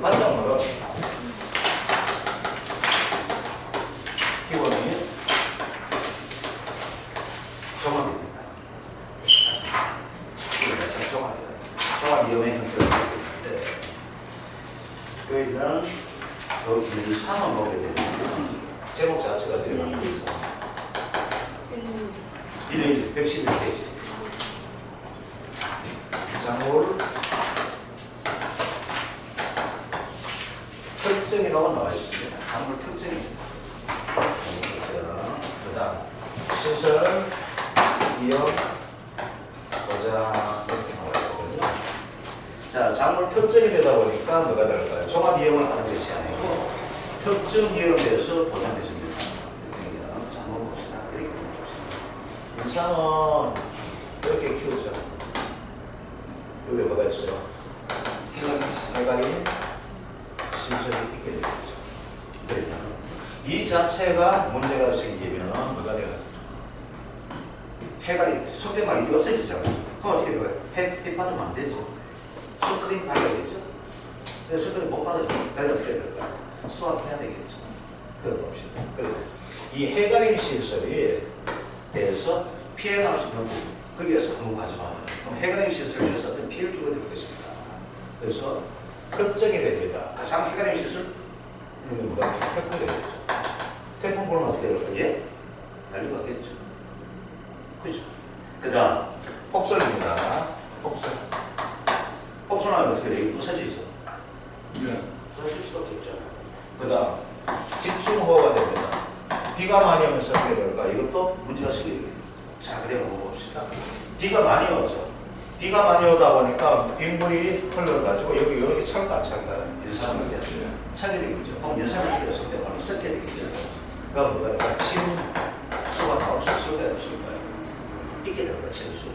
반장으로 기본이 종합입니다. 종합 위험의 형태를 갖고 있는데 여기는 여기 3을 보게 되면 제목 자체가 들어가는 거에서 111페이지 장골 특징이라고 나와 있습니다. 장골 특징입니다. 그 다음 시설 이용 보장 이렇게 나와 있거든요. 자, 장골 특징이 되다 보니까 뭐가 될까요? 종합 이용을 하는 것이 아니고 특정 이용에 대해서 보장해줍니다. 특징이요. 장골 봅시다. 이렇게 봅시다. 인상은 이렇게 키우죠. 여기 뭐가 있어요? 해가림 신설이 있게 되겠죠. 그러면 이 자체가 문제가 생기면 뭐가 돼요? 해가림, 속된 말이 없어지잖아요. 그럼 어떻게 돼요? 해 빠지면 안 되죠. 스크린 달려야 되죠. 근데 스크린 못 받아요. 달려 어떻게 될까요? 수확해야 되겠죠. 그걸 봅시다. 그리고 이 해가림 시설에 대해서 피해 나올 수 있는 부분, 거기에서 한번 가져가면 그럼 해가림 시설에 대해서 어떤 피해를 주게 될 것입니다. 그래서 걱정이 됩니다. 가장 해가림 시설 이런 게 뭐가 태풍이 되겠죠. 태풍 불면 어떻게 될까요? 예? 달려가겠죠. 그죠? 그 다음 폭설입니다. 폭설. 폭설하면 어떻게 돼요? 부서지죠. 네. 부서질 수밖에 없잖아요. 그 다음 집중호우가 됩니다. 비가 많이 오면서 어떻게 될까? 이것도 문제가 생기게 돼요. 자, 그래 한번 봅시다. 비가 많이 오죠. 비가 많이 오다 보니까 빗물이 흘러가지고 여기 이렇게 찰까 안 찰까요? 인상을 차게 되겠죠. 그럼 인상을 해서 바로 섞게 되겠죠. 그러니까 뭐가 침수가 나올 수 있을까요? 없을까요? 있게 됩니다. 침수.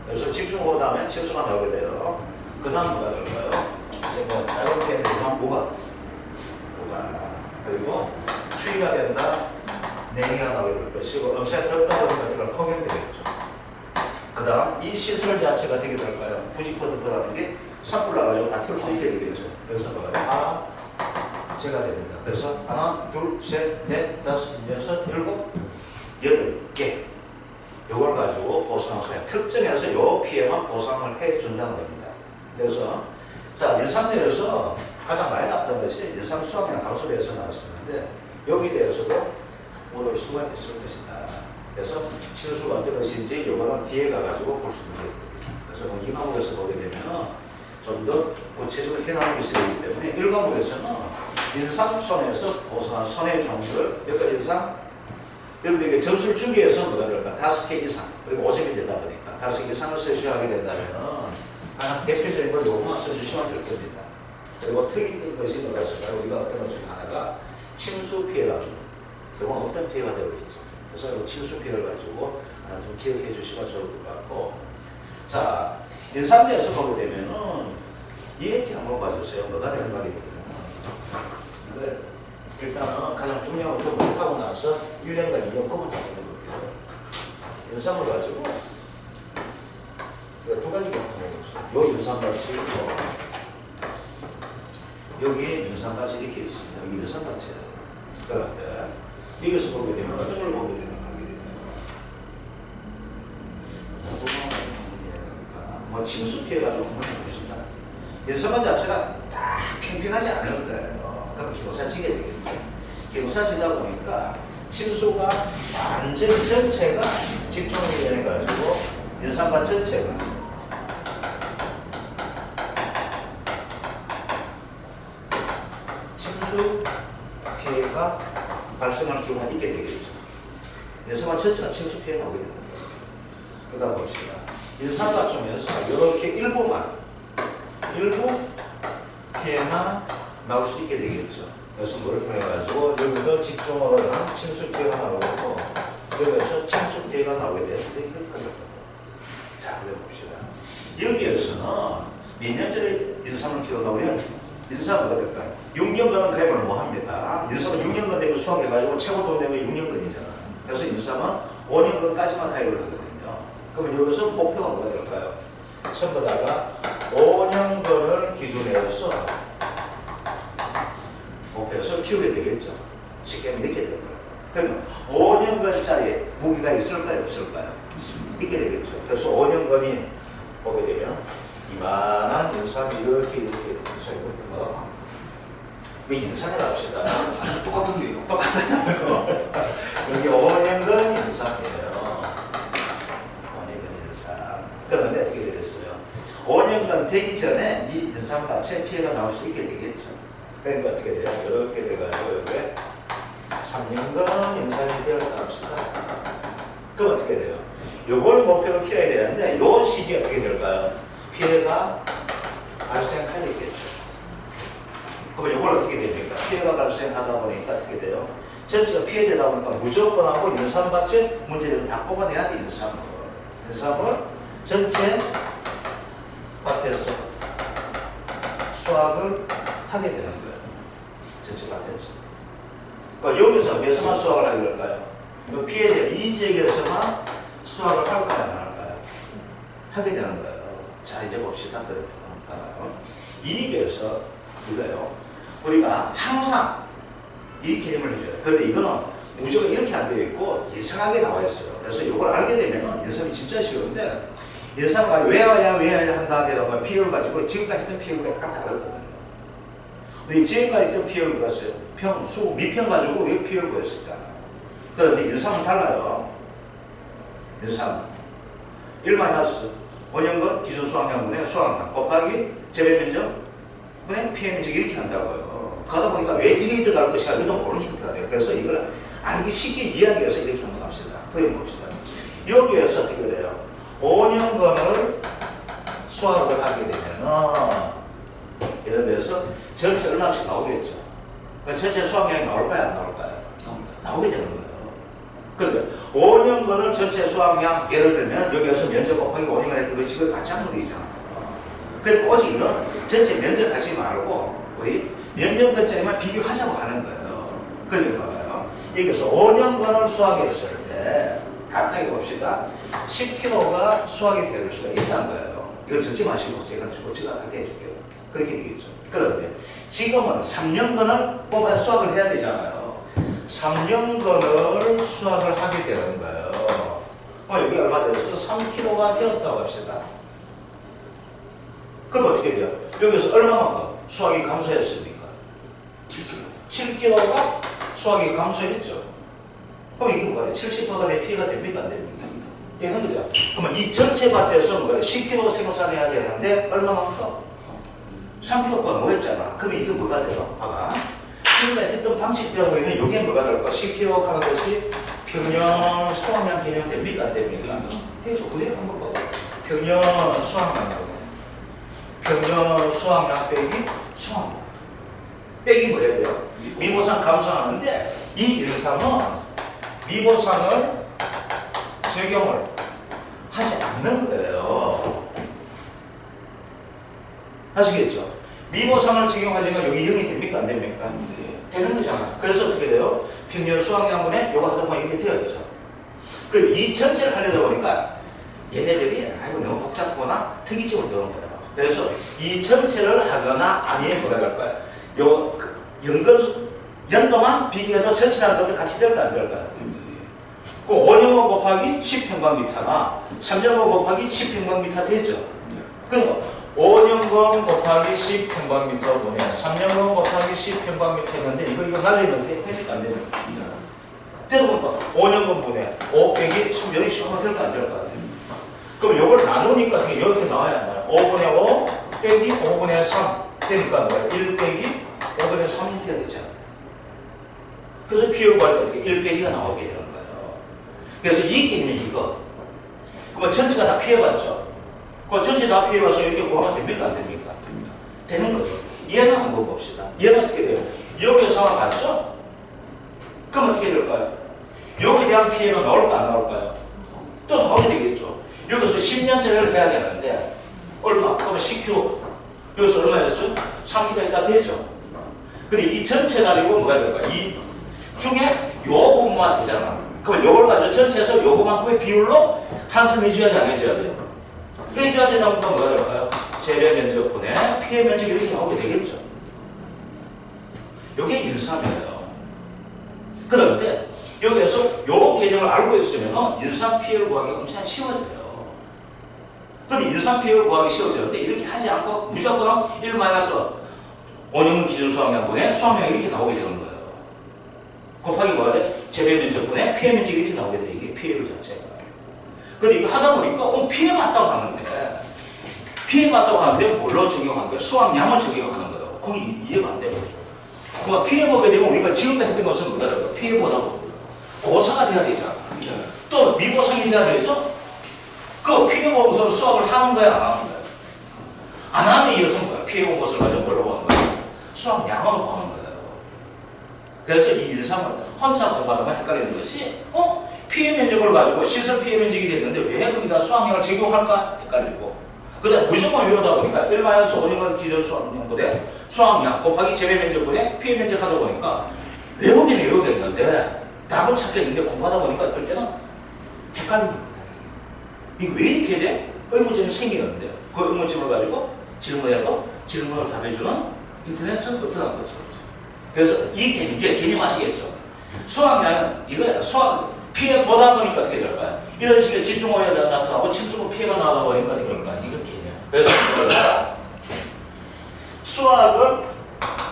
그래서 집중호우 다음에 침수가 나오게 돼요. 그 다음 뭐가 될까요? 이제 뭐 짧게 되면 뭐가 그리고 추위가 된다. 냉이가 나오게 될 것이고 엄청 덥다 보니까 들어가 폭염되겠죠. 그 다음 이 시설 자체가 되게 될까요? 부직포드포라는 게 삽불 나가지고 다 튀울 수 있게 되겠죠. 그래서 뭐가요? 제가 됩니다. 그래서 하나, 둘, 셋, 넷, 다섯, 여섯, 일곱, 8개. 요걸 가지고 보상을 써요. 특정해서 요 피해만 보상을 해준다는 겁니다. 그래서 자, 연산대에서 가장 많이 나왔던 것이 연산 수학이나 감소대에서 나왔었는데 여기에 대해서도 올 수가 있을 것이다. 그래서 실수가 어떤 것인지 요거는 뒤에 가가지고 볼 수 있는 것입니다. 그래서 이 과목에서 보게 되면 좀 더 구체적으로 해나가는 것이 되기 때문에 1과목에서는 인상손해에서 보상한 손해 종류를 여기까지 인상 여러분에게 점수를 주기 위해서 뭐가 될까? 5개 이상 그리고 5점이 되다 보니까 5개 이상을 써주셔야 하게 된다면 가장 대표적인 걸 요것만 써주시면 될 겁니다. 그리고 특이된 것이 뭐가 있을까요? 우리가 어떤 것 중에 하나가 침수 피해라는 그건 어떤 피해가 되고 있죠. 그래서 침수 피해를 가지고 좀 기억해 주시면 좋을 것 같고 자 인상대에서 보게 되면은 이렇게 한번 봐주세요. 뭐가 생각이 되면 일단은 가장 중요한 것도 못하고 나서 1년간 2년 검은 다 되는 거예요. 인상을 가지고 두 가지가 있어요. 요 인상같이 여기에 인상같이 이렇게 있습니다. 여기 인상같이에요. 그런데 여기서 보게 되면 어떤 걸 보게 되는 하게 되면 뭐 침수 피해가지고 한번 해보십니다. 인상관 자체가 다 평평하지 않은 거예요. 그럼 경사 지게 되겠죠. 경사 지다 보니까 침수가 완전히 전체가 집중이 돼가지고 인상관 전체가 침수 피해가 발생할 경우가 있게 되겠죠. 인상관 전체가 침수 피해가 오게 됩니다. 그 다음 봅시다. 인상관 중에서 이렇게 일부 피해나 나올 수 있게 되겠죠. 그래서 뭐를 통해가지고 여기도 집중으로 한 침수 피해가 나오고 여기에서 침수 피해가 나오게 되는데 자, 그래 봅시다. 여기에서는 몇 년짜리 인상을 키워가면 인상은 뭐가 될까요? 6년간은 가입을 못 합니다. 인상은 6년간 되면 수학해가지고 최고 돈 되면 6년간이잖아. 그래서 인상은 5년간까지만 가입을 하거든요. 그러면 여기서 목표가 뭐가 될까요? 전부 다가 5년간을 기준으로 해서 키우게 되겠죠. 쉽게 하면 이렇게 되는 거예요. 그러면 5년간짜리 무기가 있을까요? 없을까요? 있게 되겠죠. 그래서 5년간이 보게 되면 이만한 인삼이 이렇게 뭐라고? 왜 인삼이라 합시다. 똑같은데요. 똑같아요. 여기 5년간 인삼이에요. 5년간 인삼. 그런데 어떻게 되겠어요? 5년간 되기 전에 이 인삼밭에 피해가 나올 수 있게 되겠죠. 그러니까 어떻게 돼요? 이렇게 돼가지고 여기에 3년간 인삼이 되었다 합시다. 그럼 어떻게 돼요? 요걸 목표로 키워야 되는데 요 시기에 어떻게 될까요? 피해가 발생하겠죠. 그럼 이걸 어떻게 됩니까? 피해가 발생하다 보니까 어떻게 돼요? 전체가 피해되다 보니까 무조건 하고 인삼밭에 문제를 다 뽑아내야 돼, 인삼을. 인삼을 전체 밭에서 수확을 하게 되는 거예요. 전체 밭에서. 그러니까 여기서 몇만 수확을 하게 될까요? 피해된 이 지역에서만 수확을 할까요? 안 할까요? 하게 되는 거예요. 자, 이제 봅시다. 그러면. 이익에서 이거요. 우리가 항상 이 개념을 해줘요. 그런데 이거는 무조건 이렇게 안 되어 있고 이상하게 나와 있어요. 그래서 이걸 알게 되면 인삼이 진짜 쉬운데 인삼을 외워야 한다 되다가 피해를 가지고 지금까지 했던 피해가 다 다르거든요. 근데 지금까지 했던 피해를 봤어요. 평, 수, 미평 가지고 왜 피해를 보였었잖아요. 그런데 인삼은 달라요. 인삼 1-5 5년간 기준 수확량분의 수확량 곱하기 재배 면적 분의 피해 면적 이렇게 한다고요. 그러다 보니까 왜 이게 들어갈 것인가 이것도 모르는 힌트가 돼요. 그래서 이걸 알기 쉽게 이해하기 위해서 이렇게 한번 합시다. 그림 봅시다. 여기에서 어떻게 돼요? 5년간을 수확을 하게 되면 예를 들어서 전체 얼마씩 나오겠죠. 전체 수확량이 나올까요? 안 나올까요? 나오게 되는 거예요. 그러면 5년간을 전체 수확량 예를 들면 여기에서 면적 곱하기 5년간 했던 거 지금 가짜물이잖아요. 그리고 오직 이건 전체 면적 하지 말고 우리 면적분짜리만 비교하자고 하는 거예요. 그러니까 봐봐요. 여기서 5년간을 수확했을 때 갑자기 봅시다. 10kg가 수확이 될 수가 있다는 거예요. 이거 적지 마시고 제가 조치하게 해줄게요. 그렇게 되겠죠. 그런데 지금은 3년간을 뽑아 수확을 해야 되잖아요. 3년간을 수확을 하게 되는 거예요. 여기 얼마 됐어? 3kg가 되었다고 합시다. 그럼 어떻게 돼요? 여기서 얼마만큼 수확이 감소했습니까? 7kg가 수확이 감소했죠. 그럼 이게 뭐예요? 70%가 내 피해가 됩니까? 안 됩니까? 되는 거죠. 그러면 이 전체 밭에서 뭐예요? 10kg 생산해야 되는데 얼마만큼? 3kg가 뭐였잖아. 그럼 이게 뭐가 돼요? 봐봐. 지금까지 했던 방식대로 있는 이게 뭐가 될까? 10kg 하는 것이 평년 수확량 개념 됩니까? 안 됩니까? 되죠. 그대로 한번 봐봐. 평년 수확량. 평년 수확량 빼기 수확량. 빼기 뭐 해야 돼요? 미보상 감소하는데 이 인삼은 미보상을 적용을 하지 않는 거예요. 아시겠죠? 미보상을 적용하지만 여기 0이 됩니까? 안 됩니까? 되는 거잖아요. 그래서 어떻게 돼요? 평년 수확량분에 요거 하다 보면 이게 되어야죠. 이 전체를 하려다 보니까 얘네들이 아이고 너무 복잡하거나 특이점을 들어온 거예요. 그래서 이 전체를 하거나 아니면 뭐라 할까요? 요 연도만 비교해도 전체라는 것도 같이 될까 안 될까요? 그 5년간 곱하기 10평방미터나 3년간 곱하기 10평방미터 되죠? 그럼 5년간 곱하기 10평방미터 분의 3년간 곱하기 10평방미터 했는데 이거 날리면 됩니까 안 됩니까? 되다 보니까 5년간 분의 5 빼기 10 여기 10만 될까 안 될까? 그럼 이걸 나누니까 어떻게 이렇게 나와야 하나요? 5분의 5 빼기 5분의 3 되니까 뭐예요? 1 빼기 5분의 3이 돼야 되잖아요. 그래서 피해를 구할 때 어떻게 1 빼기가 나오게 되는 거예요. 그래서 이 개념이 이거. 그러면 전체가 다 피해봤죠? 그 전체 다 피해봐서 이렇게 구하면 됩니까? 안 됩니까? 됩니다. 되는 거죠. 얘는 한번 봅시다. 얘는 어떻게 돼요? 여기 상황 봤죠? 그럼 어떻게 될까요? 여기에 대한 피해가 나올까 안 나올까요? 또 나오게 되겠죠. 여기서 10년짜리를 해야 되는데 얼마? 그러면 10kg. 여기서 얼마였어요? 3kg 다 되죠. 근데 이 전체 가지고 뭐가 될까요? 이 중에 요 부분만 되잖아. 그럼 요걸 가지고 전체에서 요거만큼의 비율로 환산해 줘야 돼, 안 해줘야 돼요? 해줘야 되다 보니까 뭐가 될까요? 재배 면적분의 피해 면적이 이렇게 나오게 되겠죠. 이게 인삼이에요. 그런데 여기에서 요 개념을 알고 있으면 인삼 피해를 구하기가 엄청 쉬워져요. 근데 인삼 피해를 구하기 쉬워지는데 이렇게 하지 않고 무조건 1-5년분 기준 수확량분의 수확량이 이렇게 나오게 되는 거예요. 곱하기 뭐가 돼? 재배 면적분의 피해 면적이 이렇게 나오게 돼. 이게 피해율 자체가. 근데 이거 하다 보니까 피해 맞다고 하는데 피해 맞다고 하는데 뭘로 적용한 거예요? 수확량을 적용하는 거예요. 거기 이해가 안 되는 거죠. 그러니까 피해 보게 되면 우리가 지금까지 했던 것은 뭐다? 피해 보다 보고 고사가 돼야 되잖아. 또 미고상이 돼야 되죠? 그 피해 보고서 수확을 하는 거야, 안 하는 거야? 안 하는 이유는 뭐야? 피해 본 것을 가지고 뭐라고 하는 거야? 수확량으로 보는 거예요. 그래서 이 인삼을 혼자 공부하다가 헷갈리는 것이 피해 면적을 가지고 시설 피해 면적이 됐는데 왜 거기다 수확량을 적용할까? 헷갈리고 그 다음 무조건 이러다 보니까 1-5년간 기준 수확량분의 수확량 곱하기 재배 면적분의 피해 면적 하다 보니까 외우기는 외우겠는데 답은 찾겠는데 공부하다 보니까 어떨 때는 헷갈리는 거예요. 이거 왜 이렇게 돼? 의문점이 생기는데 그 의문점을 가지고 질문하고 질문을 답해주는 인터넷은 어떠한 거죠. 그래서 이 이제 개념 아시겠죠? 수확량은 이거야. 피해 보다 보니까 어떻게 될까요? 이런 식의 집중호우가 나타나고 침수고 피해가 나다 보니까 어떻게 될까요? 이거 개념. 그래서 수확을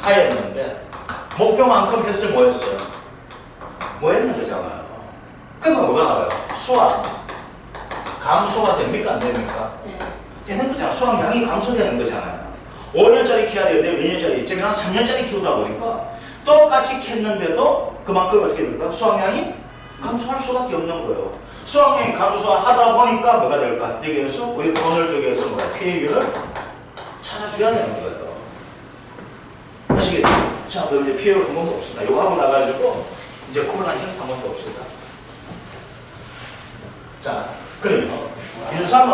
하였는데 목표만큼 했을 뭐였어요? 뭐 했는 거잖아요. 그러면 뭐가 나와요? 수확. 감소가 됩니까? 안 됩니까? 되는 거잖아. 수확량이 감소되는 거잖아요. 5년짜리 키워야 되는데 몇 년짜리? 지금 한 3년짜리 키우다 보니까 똑같이 캤는데도 그만큼 어떻게 될까? 수확량이 감소할 수밖에 없는 거예요. 수확량이 감소하다 보니까 뭐가 될까? 여기에서 우리 돈을 주기 위해서 뭐야? 피해율을 찾아줘야 되는 거예요. 아시겠죠? 자, 그럼 이제 피해율 한번 봅시다. 이거 하고 나가지고 이제 코로나 형 한번 봅시다. 자, 그러면 인삼은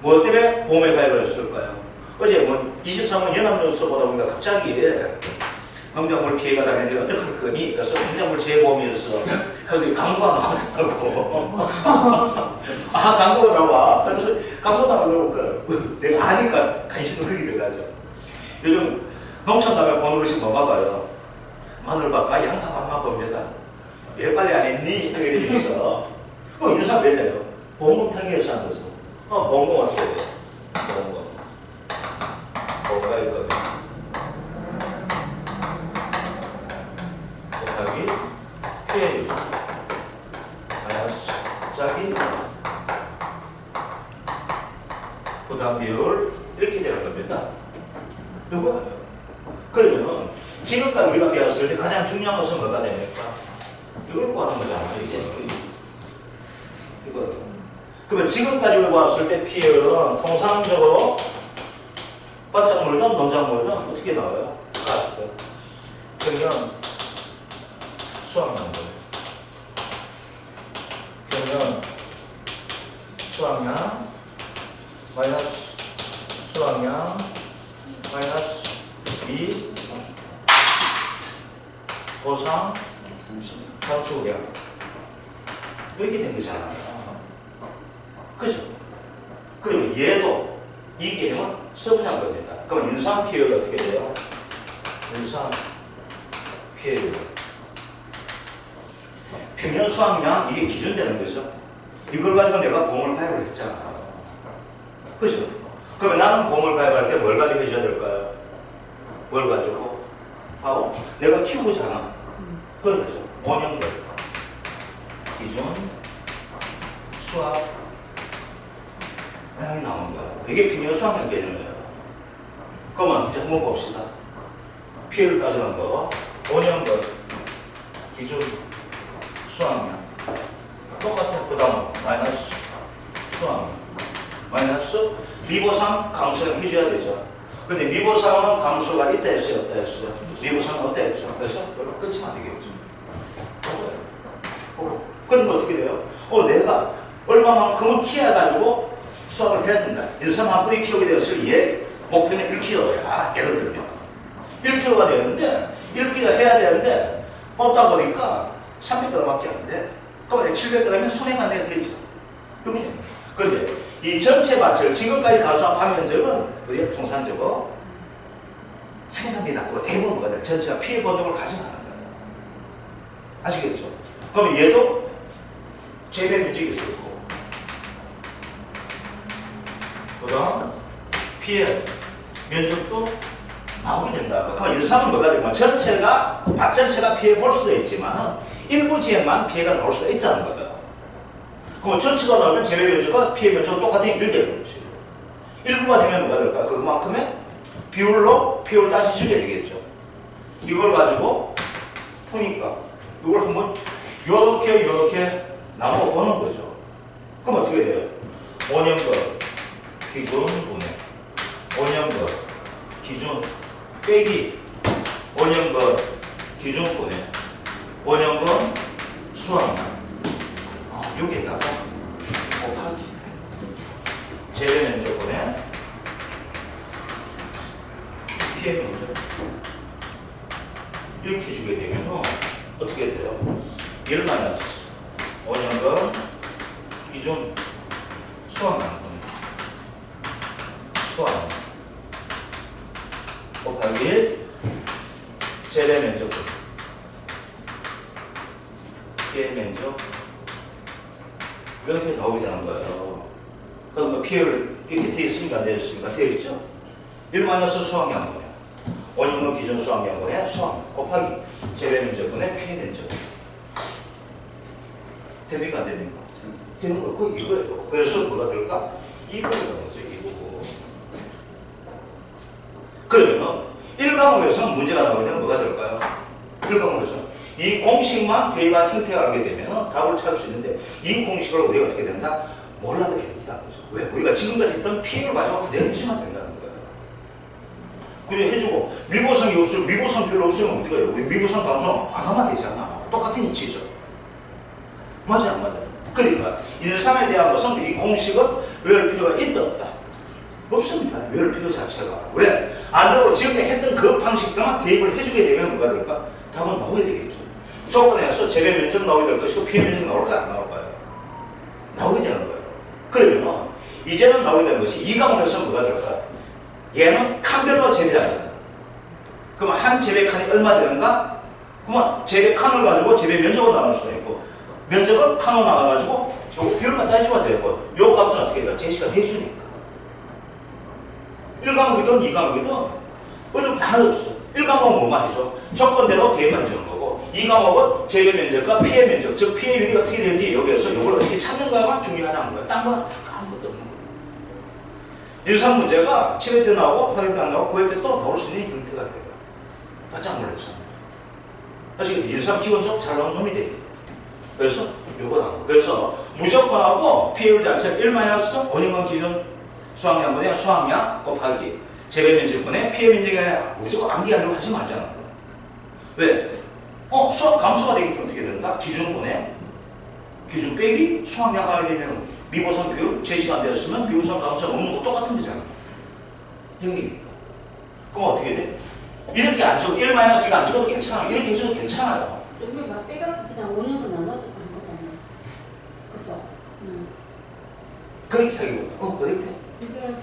뭐 때문에 보험에 가입을 했을까요? 어제 뭐 23번 연합뉴스 보다 보니까 갑자기 농작물 피해가 당했는데 어떡할 거니? 그래서 농작물 재보험이었어. 그래서 광고가 나오더라고. 아, 광고가 나와. 그래서 광고 나오더라고. 내가 아니까 관심도 크게 돼가지고. 요즘 농촌 가면 보는 것이 뭐가 봐요? 마늘 바까 양파 밥만 봅니다. 왜 빨리 안 했니? 하게 되면서 인삼 왜 돼요? 보험금 타기 위해서 한 거죠. 보험금 어떻게 돼요? 보험금. 뭐가 이거? 곱하기 피해율 마이너스 짝이 부담 비율 이렇게 되는 겁니다. 이거 그러면 지금까지 우리가 배웠을 때 가장 중요한 것은 뭐가 됩니까? 이걸 구하는 거잖아요. 이거. 그러면 지금까지 우리가 봤을 때 피해율은 통상적으로 바짝물든 농작물든 어떻게 나와요? 봤을 때. 그러면 수확량. 그러면 수확량 마이너스 수확량 마이너스 2 보상 감소량 이렇게 된 거잖아요. 그죠? 그러면 얘도 이 개념은 써보자는 겁니다. 그럼 인상 피해율 어떻게 돼요? 인상 피해율 평년 수확량 이게 기준되는 거죠. 이걸 가지고 내가 보험을 가입을 했잖아. 그죠? 그러면 나는 보험을 가입할 때 뭘 가지고 해줘야 될까요? 뭘 가지고? 바로 내가 키우잖아. 그거죠. 5년 결과 기준 수확량이 나온 거야. 이게 평년 수확량 개념이에요. 그러면 이제 한번 봅시다. 피해를 따지는 거 5년 걸 기준 수확량 똑같아. 그 다음 마이너스 수확량 마이너스 미보상 감소량 해줘야 되죠. 근데 미보상은 감소가 있다 했어요? 없다 했어요? 미보상은 없다 했죠. 그래서 별로 끊지면 안 되겠죠. 그러면 어떻게 돼요? 내가 얼마만큼은 키워가지고 수확을 해야 된다. 인삼 한 뿌리 키우게 되었을 얘 목표는 1kg야. 예를 들면 1kg가 되는데 1kg 해야 되는데 뽑다 보니까 300g밖에 안 돼. 그러면 700g이면 손해가 내야 되죠. 여기. 그런데 이 전체 밭을 지금까지 가수한 판면적은 우리가 통상적으로 생산비 놔두고 대부분 뭐가 돼? 전체가 피해 본능을 가져가는 거예요. 아시겠죠? 그럼 얘도 재배 면적일 수 있고, 그 다음 피해 면적도 나오게 된다. 그럼 일상은 뭐가 되면 전체가 밭 전체가 피해 볼 수도 있지만 일부 지역만 피해가 나올 수가 있다는 거다. 그럼 전체가 나오면 재배 면적과 피해 면적은 똑같은 1이 되는 것이고, 일부가 되면 뭐가 될까? 그만큼의 비율로 피해를 다시 주게 되겠죠. 이걸 가지고 보니까 이걸 한번 요렇게 나눠 보는 거죠. 그럼 어떻게 돼요? 5년거 기준 분해, 5년거 기준 빼기, 5년거 기준 분해, 5년거 수학량. 여기에다가 곱하기 재배 면적 분해 피해 면적 이렇게 해주게 되면 어떻게 돼요? 1 마이너스 5년간 기준 수학량 곱하기 재배 면적 피해 면적 이렇게 나오게 되는 거예요. 그럼 뭐 피해를 이렇게 되어 있습니까? 안 되어 있습니까? 되어 있죠? 1 마이너스 수학량분의 5년간 기준 수학량분의 수학량 곱하기 재배 면적분의 피해 면적. 됩니까? 안 됩니까? 되는 거, 그 이거예요. 그래서 뭐가 될까? 이거가 되는 거죠. 이거. 그러면 1과목에서는 문제가 나오게 되면 뭐가 될까요? 1과목에서는 이 공식만 대입한 형태가 알게 되면 답을 찾을 수 있는데 이 공식을 우리가 어떻게 된다? 몰라도 된다. 왜? 우리가 지금까지 했던 피해를 가지고 그대로 해주면 된다는 거예요. 그래 해주고 미보상이 없으면 미보상 별로 없으면 어디가 해요? 미보상 감소 안 하면 되잖아. 똑같은 이치죠. 맞아요? 안 맞아요? 그러니까 인삼에 대한 것은 이 공식은 외울 필요가 있다 없다? 없습니다. 외울 필요 자체가. 왜? 안 되고 지금까지 했던 그 방식들만 대입을 해주게 되면 뭐가 될까? 답은 나오게 되겠죠. 조건에서 재배 면적 나오게 될 것이고 피해 면적 나올까요? 안 나올까요? 나오게 되는 거예요. 그러면 이제는 나오게 되는 것이 이 과목에서 뭐가 될까요? 얘는 칸별로 재배하는 거예요. 그럼 한 재배 칸이 얼마 되는가? 그러면 재배 칸을 가지고 재배 면적을 나눌 수가 있고 면적을 칸으로 나눠가지고 요 비율만 따지면 되고 요 값은 어떻게 돼요? 제시가 돼주니까. 1과목이든 2과목이든 어려운 게 하나도 없어. 1과목은 뭐만 해줘? 조건대로 대입만 해주는 거고 2과목은 재배 면적과 피해 면적, 즉 피해율이 어떻게 되는지 여기에서 이걸 어떻게 찾는가가 중요하다는 거야. 딴 건 아무것도 없는 거야. 일상 문제가 7회 때 나오고 8회 때 안 나오고 9회 때 또 나올 수 있는 형태가 돼요. 바짝 놀랐어. 사실 일상 기본적으로 잘 나온 놈이 돼. 그래서 요거 나오고 그래서 무조건하고 피해율 자체 1-5년간 기준 수학량분의 수학량 곱하기 재배 면적분의 피해 면적에 무조건 암기하려고 하지 말자는 거야. 왜? 수학 감소가 되기 때문에 어떻게 된다? 기준분의 기준 빼기 수학량 하게 되면 미보상 비율 제시가 안 되었으면 미보상 감소가 없는 거 똑같은 거잖아. 여기니까. 그럼 어떻게 돼? 이렇게 안 적어 1-2가 안 적어도 괜찮아. 이렇게 해줘도 괜찮아요. 여기 막 빼가 그냥 5년도 나눠도 되는 거잖아요. 그쵸? 그렇게 하기보다 그렇게 이게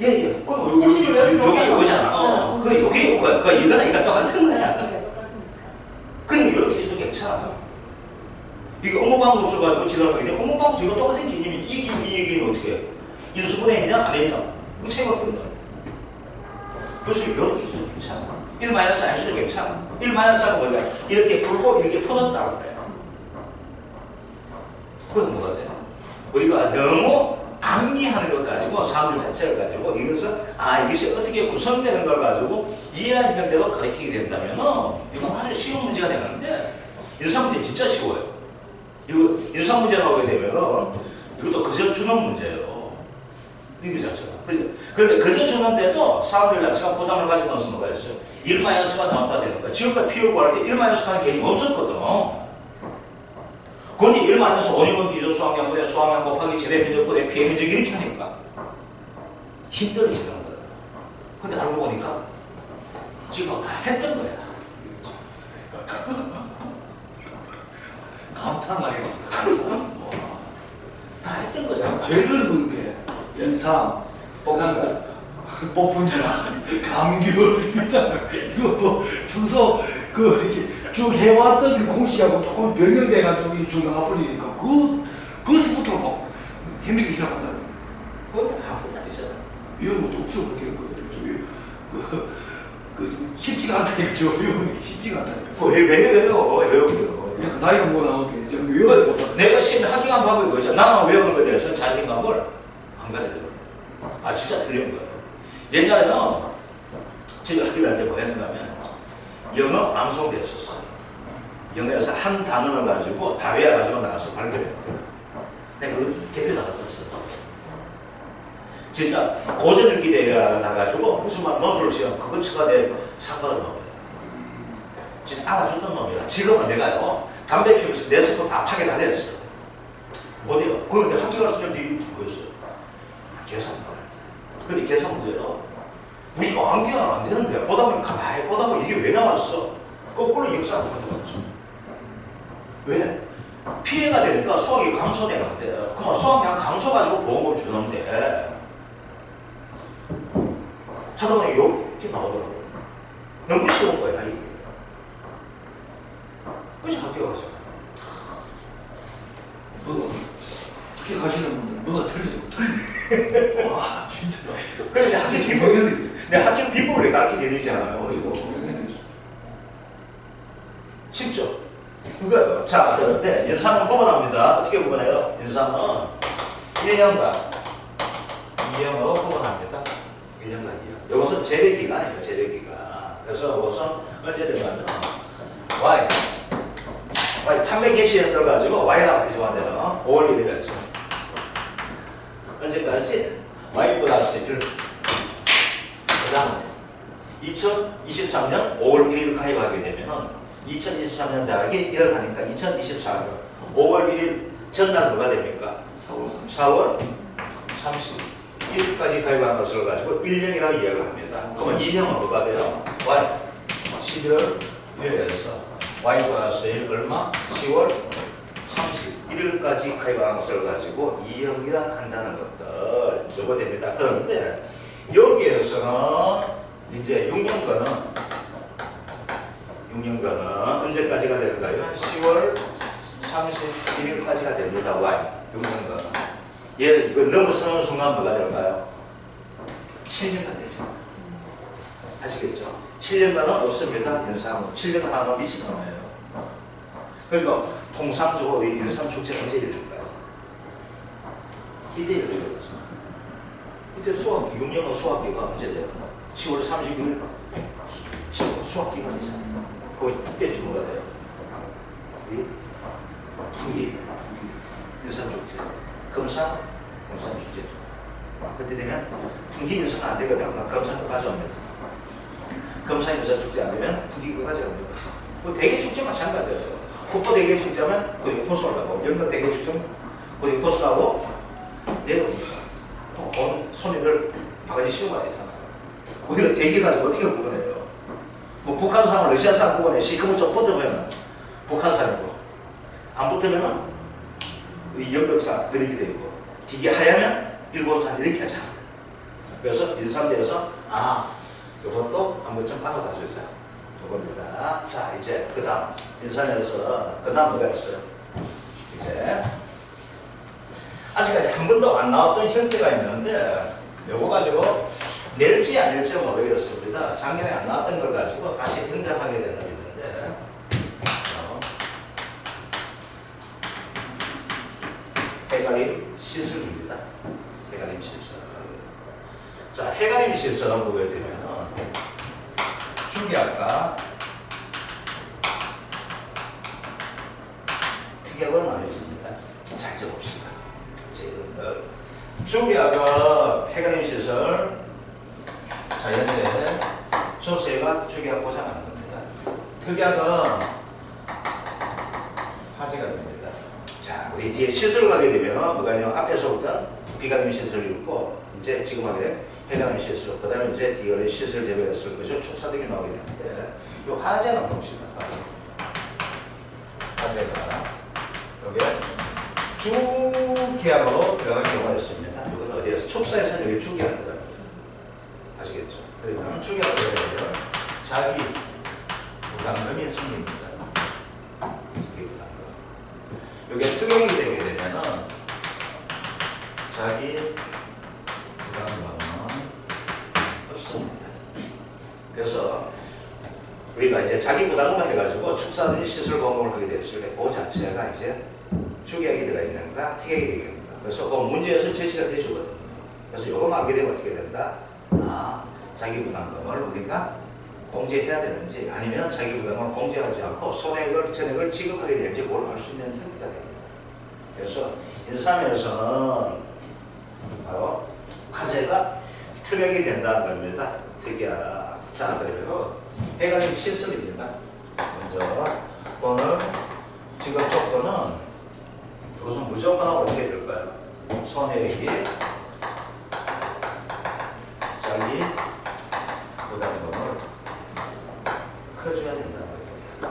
예예. 그럼 여기 이거잖아. 그 여기 이거야. 그 이거랑 이거 똑같은 거야. 그럼 이렇게 해도 괜찮아. 이거 업무방법 써가지고 지나가는데 업무방법 이거 똑같은 개념이 이 개념이 어떻게 해? 인수분해 있냐 안 했냐? 그 차이가 없다. 그래서 이렇게 해도 괜찮아. 1- 안 해도 괜찮아. 1-하고 뭐냐? 이렇게 풀고 이렇게 풀었다고 그래요. 그건 뭐가 돼요? 우리가 너무 암기하는 것 가지고 사물 자체를 가지고 이것은 이것이 어떻게 구성되는 걸 가지고 이해하는 형태로 가르치게 된다면 이건 아주 쉬운 문제가 되는데 일상 문제 진짜 쉬워요. 이거 일상 문제 나오게 되면 이것도 그저 주는 문제예요. 이거 자체가. 그런데 그저 주는데도 사람들 자체가 부담을 가지고 나서 뭐가 있어요? 1-가 나왔다 되는 거야. 지금까지 피해를 구할 때 1-하는 개념이 없었거든. 그런데 1-5년간 기준 수학량분의 수학량 곱하기 재배 면적분의 피해 면적 이렇게 하니까 힘들어지는 거야. 근데 알고 보니까 지금 다 했던 거야. 감탄하겠습니다. 다 했던 거잖아. 제일 어려운 게 연산, 그다음에 복분자, 감귤 있잖아. 이거 뭐 평소 그 이렇게 쭉 해왔던 공식하고 조금 변형돼가지고 이쭉 나와버리니까 그것부터 막 헤매기 시작한다. 그건 아무것도 아니잖아. 이런 것도 없어 그렇게 그 쉽지가 않다니까 저 외우는 게 쉽지가 않다니까. 외워요. 약간 나이가 못 나오게 지금 외우는 못 내가 지금 하기한 방법이 뭐죠? 나만 외우는 것에 대해서 자신감을 안 가져요. 아 진짜 틀린 거예요. 옛날에는 제가 학교 다닐 때 뭐 했는가 하면 영어 암송대였었어요. 영어에서 한 단어를 가지고 다 외워가지고 나가서 발표해요. 내가 그 대표 나갔었어요. 진짜 고전 읽기 대회가 나가지고 무슨 말 논술을 시험 그거 쳐가 내 상 받은 놈이에요. 진짜 알아줬던 놈이야. 지금은 내가요 담배 피우면서 내 스포 다 파괴 다 되었어. 어디요? 그걸 내가 학교 갔을 때 뭐였어요? 계산 문제. 근데 계산 문제도 우리가 암기가 안 되는 거야. 보다 보면 가만히 보다 보면 이게 왜 나왔어? 거꾸로 역사한테 가져갔어. 왜? 피해가 되니까 수학이 감소되는데 그럼 수학량 감소 가지고 보험금 주는데 하다 보니 이렇게 나오더라고. 너무 쉬운 거야 이게. 그래서 학교 가서 학교 가시는 분들은 뭐가 틀리고 틀리네. 와 진짜. 그래서 학교 비법을 내가 학교 비법을 가르쳐 드리잖아요. 그리고 쉽죠. 그거예요. 자, 그런데 인삼은 구분합니다. 어떻게 구분해요? 인삼은 1년과 2년으로 구분합니다. 1년과 2년. 이것은 재배기간이에요. 재배기간. 그래서 이것은 언제 되냐면 Y 판매 개시에 들어가지고 Y라고 해주면 돼요. 5월 1일까지. 언제까지? Y 플러스 1. 그 다음에 2023년 5월 1일 가입하게 되면은 2023년 대학이 1월 하니까 2024년 5월 1일 전날 뭐가 됩니까? 4월 31일까지 가입한 것을 가지고 1년이라고 이야기를 합니다. 그러면 2년은 뭐가 돼요? Y 11월 1일에서 Y 플러스 1 얼마? 10월 31일까지 가입한 것을 가지고 2년이라 한다는 것들 저거 됩니다. 그런데 여기에서는 이제 6년간은 언제까지가 되는가요? 한 10월 31일까지가 됩니다. Y 6년간. 이거 넘어서는 순간 뭐가 될까요? 7년간 되죠. 아시겠죠? 7년간은 없습니다. 인삼은 7년간 하면 미친 놈이에요. 그러니까 통상적으로 이 인삼 축제는 언제 열릴까요? 이때 열려요. 이때 수학기, 6년간 수학기가 언제 돼요? 10월 30일 수학기가 되잖아요. 거의 그때쯤 뭐가 돼요? 풍기, 인삼축제, 금상, 인삼축제. 그때 되면 풍기 인삼 안 되거든요. 금상 가져옵니다. 금상 인삼축제 안 되면 풍기 가져옵니다. 뭐 대게축제 마찬가지예요. 국보 대게축제면 그 포수를 가고 영덕 대게축제면 그 포수 가고 내려옵니다. 온 손님들 바가지 씌워가야 되잖아요. 우리가 대게 가지고 어떻게 구분해요? 뭐 북한산을 러시아산 구분해 시커먼 좀 붙으면 북한산이고 안 붙으면은 영덕산 그렇게 되고 되게 하얗면 일본산 이렇게 하잖아. 그래서 인삼대에서 이것도 한번 좀 빠져봐 주자. 이겁니다. 자 이제 그 다음 인삼에서 그 다음 뭐가 있어요? 이제 아직까지 한 번도 안 나왔던 형태가 있는데 요거 가지고 낼지 안 낼지 모르겠습니다. 작년에 안 나왔던 걸 가지고 다시 등장하게 되는 있는데 해가림 시설입니다. 해가림 시설. 자, 해가림 시설을 보게 되면 중개학과 특약은 나뉘어집니다. 자, 이제 봅시다. 여러분들 중개학과 해가림 시설 자, 현재 조세가 중개학 보장하는 겁니다. 특약은 화제가 됩니다. 자, 우리 뒤에 시설 가게 되면 뭐가 있냐면 앞에서부터 비가림 시설이 있고 이제 지금 하게 된 해가림 시설, 그 다음에 이제 뒤에 시설 대별했을 거죠. 축사 등이 나오게 되는데 이 화제는 봅시다. 화제가 여기에 주계약으로 들어간 경우가 있습니다. 이건 어디에서 축사에서는 여기 주계약 들어갑니다. 아시겠죠? 그러면 주기가 되면 자기 부담금이 생깁니다. 자기 부담금. 이게 특용이 되게 되면은 자기 부담금은 없습니다. 그래서 우리가 이제 자기 부담금을 해가지고 축사든지 시설 공급을 하게 됐을 때 그 자체가 이제 주계약이 들어가 있는가 특약이 되겠습니다. 그래서 그 문제에서 제시가 되주거든요. 그래서 요거만 알게 되면 어떻게 된다? 아, 자기 부담금을 우리가 공제해야 되는지 아니면 자기 부담금을 공제하지 않고 손해액을 전액을 지급하게 되는지 그걸 알 수 있는 형태가 됩니다. 그래서 인삼에서는 바로 화재가 특약이 된다는 겁니다. 특약. 자, 그러면 해가지고 실습입니다. 먼저 또는 지금 조건은 그것은 무조건하고 어떻게 될까요? 손해액이 자기 부담금을 커줘야 된다는 겁니다.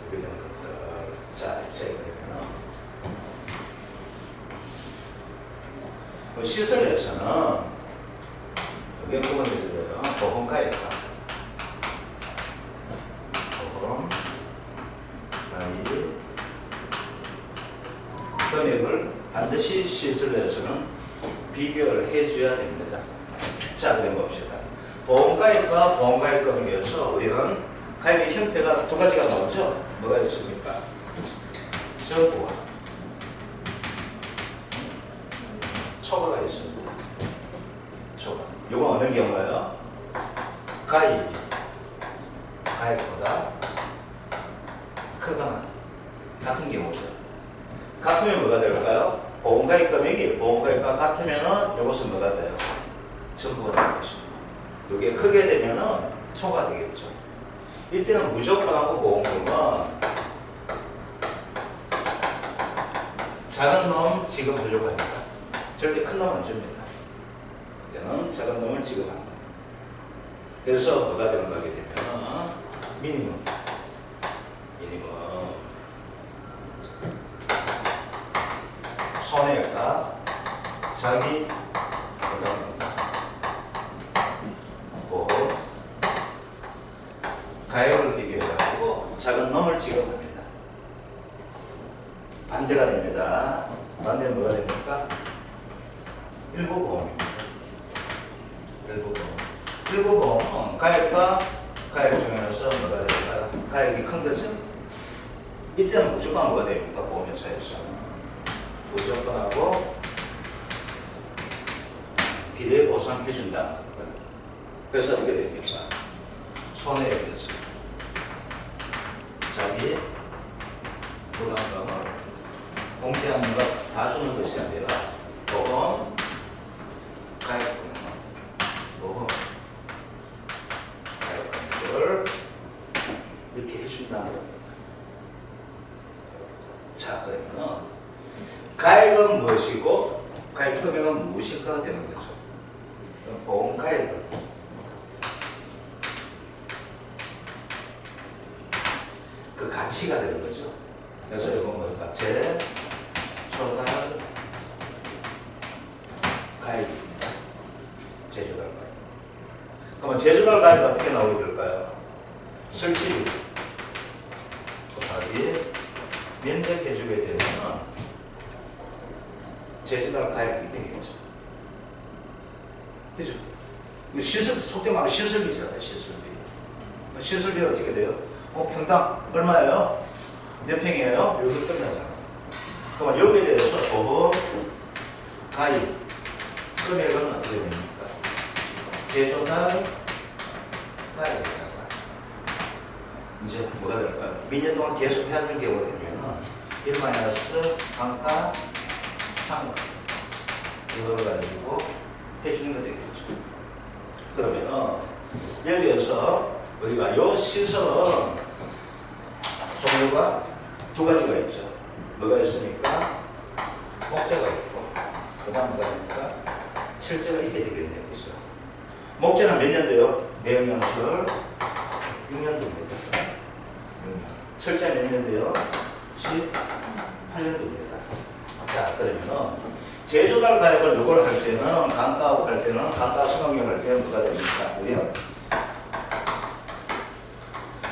그렇게 되는 것들. 자, 이제 그러면 시설에서는 그게 그건 이제 보험가액과 보험 가입 금액을 반드시 시설에서는 비교를 해줘야 됩니다. 자, 그럼 봅시다. 보험가입과 보험가입 금액에서 우리는 가입의 형태가 두 가지가 나오죠. 뭐가 있습니까? 저부와 초과가 있습니다. 초과. 이건 어느 경우예요? 가입보다 크거나 같은 경우죠. 같으면 뭐가 될까요? 보험가입 금액이 보험가입과 같으면은 이것은 뭐가 돼요? 전부가 되는 것입니다. 이게 크게 되면은 초과 되겠죠. 이때는 무조건하고 보험금은 작은 놈 지급하려고 합니다. 절대 큰 놈 안 줍니다. 이때는 작은 놈을 지급합니다. 그래서 뭐가 되는 거게 되면 미니멈 손해가 자기 부담금 보험 가액을 비교해가지고 작은 놈을 지급합니다. 반대가 됩니다. 반대는 뭐가 됩니까? 일부 보험입니다. 일부 보험은 가액과 가액 중에서 뭐가 될까요? 가액이 큰 거죠. 이때는 무조건 뭐가 됩니까? 보험회사에서는 무조건하고 비례 보상해준다는 거예요. 그래서 어떻게 됩니까? 손해액에서 자기 부담금을 공제하는 것 다 주는 것이 아니라 보험 가액금은 보험 가액금을 이렇게 해준다는 겁니다. 자, 그러면은 가액은 무엇이고 가액 금액은 무엇일까가 되는 거죠. 보험 가액은 그 가치가 되는 거죠. 그래서 이건 뭘까? 제조달 가액입니다. 제조달 가액. 그러면 제조달 가액이 어떻게 나오게 될까요? 설치비 곱하기 면적해주게 되면 제조달 가액이 되겠죠. 그죠? 시설, 속된 말로 시설비잖아요. 시설비. 시설비가 어떻게 돼요? 평당 얼마예요? 몇 평이에요? 여기 끝나잖아. 그러면 여기에 대해서 보험 가입 금액은 어떻게 됩니까? 제조달 가입에다가 이제 뭐가 될까요? 몇 년 동안 계속 해야 될 경우가 되면 1 마이너스 단가 상각 이거를 가지고 해주는 거 되겠죠. 그러면 여기에서 우리가 요 시설은 종류가 두 가지가 있죠. 뭐가 있습니까? 목재가 있고 그 다음 뭐가 됩니까? 철제가 있게 되겠네요. 그죠? 목재는 몇 년 돼요? 내용연수를 6년 됩니다. 6년. 철제 몇 년 돼요? 18년 됩니다. 자, 그러면은 제조달 가액을 요걸 할 때는 감가하고 할 때는 감가 수강료 할 때는 뭐가 됩니까? 우리는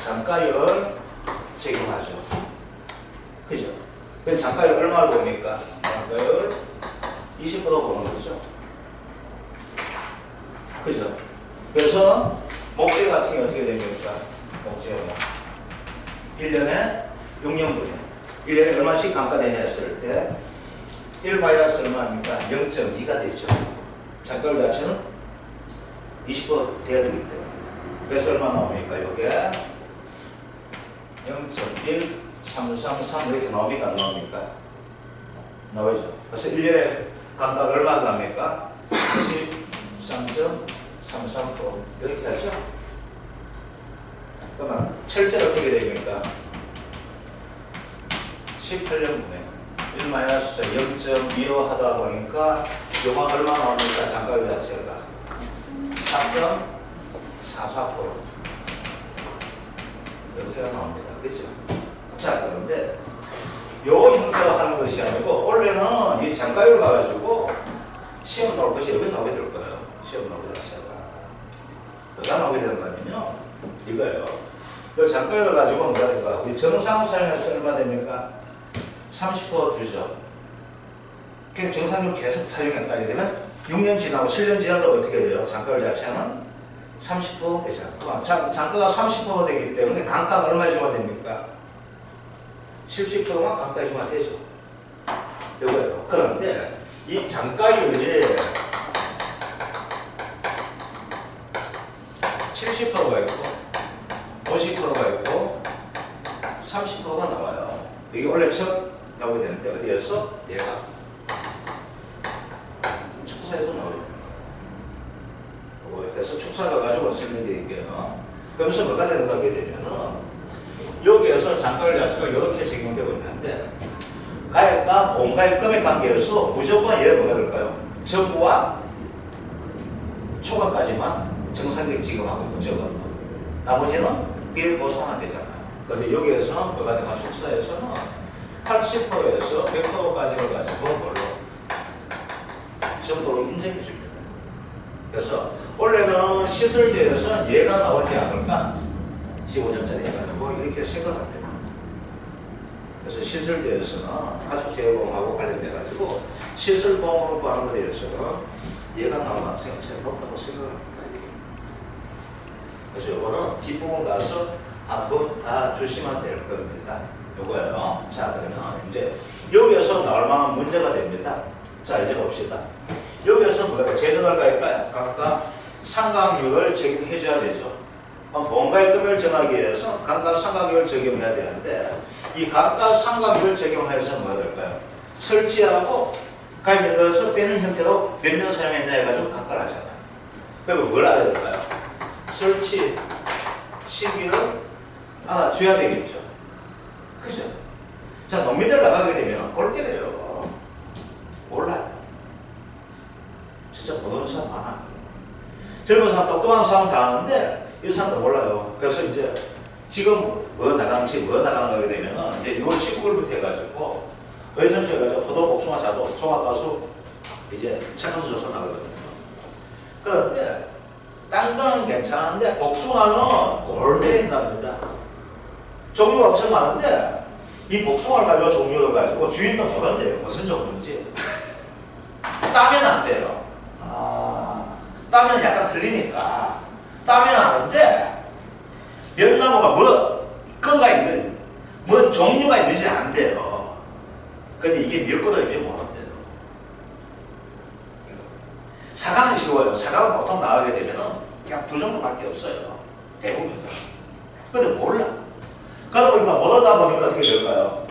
잠가율 적용하죠. 그죠? 그래서 잠가율 얼마를 봅니까? 잠가율 20% 보는 거죠. 그죠? 그래서 목재 같은 게 어떻게 됩니까? 목재가 1년에 6년분에 1년에 얼마씩 감가되냐 했을 때 1 마이너스 얼마입니까? 0.2가 되죠. 잠가율 자체는 20% 돼야 되기 때문에. 그래서 얼마 나옵니까? 요게 0.1333 이렇게 나옵니까? 안 나옵니까? 나오죠. 그래서 1년에 감가가 얼마가 납니까? 13.33% 이렇게 하죠. 그러면 실제로 어떻게 됩니까? 18년분에 1-0.25 하다 보니까 요가 얼마 나옵니까? 잠가율 자체가 4.44% 이렇게가 나옵니다. 그렇죠? 자, 그런데 요 형태로 하는 것이 아니고 원래는 이 잠가율 가가지고 시험 나올 것이 여기 나오게 될 거예요. 시험 나오게 자체가 뭐가 나오게 된다면요 이거예요. 이 잠가율을 가지고 뭐가 될까? 우리 정상 사용해서 얼마 됩니까? 30% 주죠. 그럼 정상적으로 계속 사용했다게 되면 6년 지나고 7년 지나도 어떻게 돼요? 잠가율 자체는 30% 되잖아요. 잠가가 30% 되기 때문에 감가가 얼마 주면 됩니까? 70%만 감가 주면 되죠. 이거예요. 그런데 이 잠가율이 70%가 있고 50%가 있고 30%가 나와요. 이게 원래 처음 나오게 되는데 어디에서? 얘가 축사에서 나오게 됩니다. 그래서 축사가 가지고 설명드릴게요. 그러면서 뭐가 되는가 하게 되면은 여기에서 잠가율 자체가 이렇게 적용되고 있는데 가액과 본가액 금액 관계에서 무조건 얘 뭐가 될까요? 전부와 초과까지만 정상적 지급하고 무조건 나머지는 비율 보상만 되잖아요. 그런데 여기에서 뭐가 되나 축사에서는 80%에서 100%까지를 가지고 뭘로 정도로 인정해 줍니다. 그래서 원래는 시설제에서 얘가 나오지 않을까 15점짜리 해가지고 이렇게 생각합니다. 그래서 시설제에서는 가축재해보험하고 관련돼가지고 시설보험으로 구하는 것에 대해서는 얘가 나올 가능성이 높다고 생각합니다. 그래서 요거는 뒷부분 가서 한번 다 주시면 될 겁니다. 요거예요. 자, 그러면 이제 여기에서 나올 만한 문제가 됩니다. 자, 이제 봅시다. 여기에서 뭐가 제조달가액과 각각 상각률을 적용해줘야 되죠. 보험가액 금액을 정하기 위해서 각각 상각률을 적용해야 되는데 이 각각 상각률을 적용해서 뭐가 될까요? 설치하고 가입에 넣어서 빼는 형태로 몇 년 사용했냐 해가지고 각각을 하잖아요. 그러면 뭘 알아야 될까요? 설치 시기를 알아줘야 되겠죠. 그죠? 자, 농민들 나가게 되면 볼 때래요. 몰라요. 진짜 모르는 사람 많아. 젊은 사람, 똑똑한 사람 다 아는데 이 사람도 몰라요. 그래서 이제 지금 뭐 나가는 거게 되면은 이제 6월 19일부터 해가지고 의선주 해가지고 포도, 복숭아, 자도, 종합가수 이제 착가수 조사 나가거든요. 그런데 딴 거는 괜찮은데 복숭아는 골대에 있답니다. 종류가 엄청 많은데 이 복숭아를 가지고 종류를 가지고 주인도 모른대요. 무슨 종류인지. 따면 안 돼요. 따면 약간 틀리니까 따면 아는데 몇나무가 뭐 거가 있는 뭐 종류가 있는지 안 돼요. 근데 이게 몇 거도 이제 모른대요. 사과는 쉬워요. 사과는 보통 나가게 되면은 그냥 두 정도밖에 없어요. 대부분. 근데 몰라. 그러다 보니까 모르다 보니까 어떻게 될까요?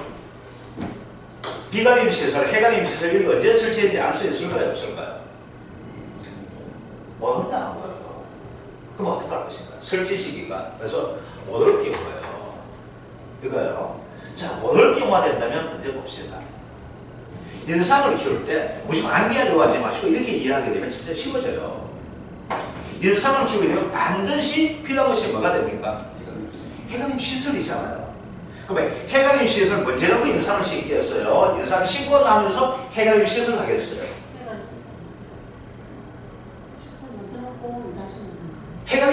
비가림 시설, 해가림 시설 이거 언제 설치했는지 알 수 있을까요? 없을까요? 모른다 안 보여요. 그럼 어떻게 할 것인가? 설치 시기가. 그래서 못 올 경우예요. 이거요. 자, 못 올 경우가 된다면 문제 봅시다. 인삼을 키울 때 무조건 안기하려고 하지 마시고 이렇게 이해하게 되면 진짜 쉬워져요. 인삼을 키우게 되면 반드시 필요한 것이 뭐가 됩니까? 해가림 시설이잖아요. 그러면 해가림 시설 문제라고 인삼을 심겠어요? 인삼 심고 나면서 해가림 시설 하겠어요?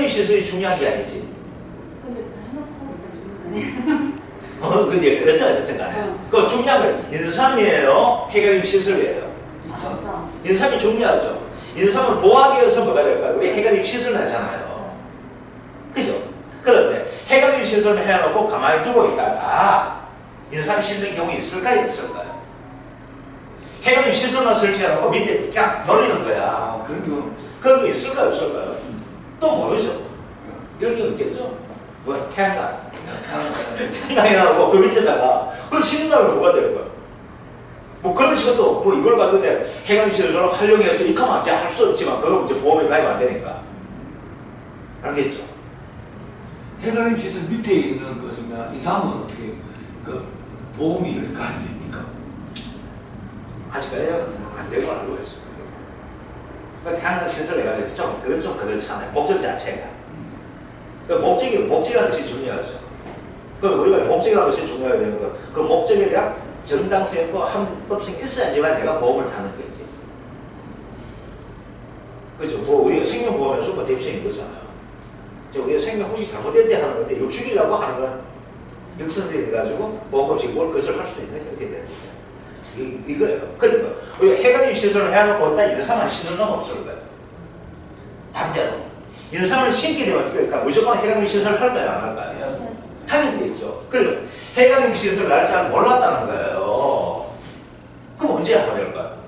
해관임 시설이 중요한 게 아니지. 근데 다 해놓고 이제 죽는 거네. 근데 그렇다 어쨌든 간에. 그 중요한 건 인삼이에요, 해관임 시설이에요. 아, 인삼이 중요하죠. 인삼을 보호하기 위해서 뭐가 될까요? 우리 해관임 시설을 하잖아요. 그죠? 그런데 해관임 시설을 해놓고 가만히 두고 있다가 인삼이 심는 경우 있을까요? 없을까요? 해관임 시설만 설치해놓고 밑에 그냥 돌리는 거야. 아, 그런 경우는 없죠. 그런 거 있을까요? 없을까요? 또 모르죠. 여기 없겠죠? 뭐 태양광. 태양광이 나오고 그 밑에다가 그걸 심는다면 뭐가 되는 거야? 뭐 그런 식으로 뭐 이걸 갖는데 해관임 시설을 활용해서 이까만 할 수 없지만 그거 이제 보험에 가입 안 되니까. 알겠죠? 해관임 시설 밑에 있는 것이면 인삼은 어떻게 그 보험이 이렇게 안 됩니까? 아직까지 안 되고 알고 있어요. 그러니까 태양광 시설 해가지고 그건 좀 그렇잖아요. 목적 자체가. 그 목적이라는 뜻이 중요하죠. 그 우리가 목적이라는 뜻이 중요하게 되는 거, 그 목적에 대한 정당성과 합법성이 있어야지만 내가 보험을 타는 거지. 그죠? 뭐 우리가 생명보험에서 뭐 대표적인 거잖아요. 우리가 생명 혹시 잘못된 데 하는 건데 이거 죽이려고 하는 건 역선택이 돼가지고 보험을 지금 뭘 그것을 할 수 있는 게 어떻게 되는 거예요? 이거예요. 그러니까 우리가 해관임 시설을 해놓고 있다 인삼한 시설은 없을 거예요. 반대로 인삼을 심게 되면 어떻게 될까? 무조건 해관임 시설을 할까요? 안 할까요? 하게 되겠죠. 그러면 해관임 시설 날짜를 몰랐다는 거예요. 그럼 언제 하면 될까요?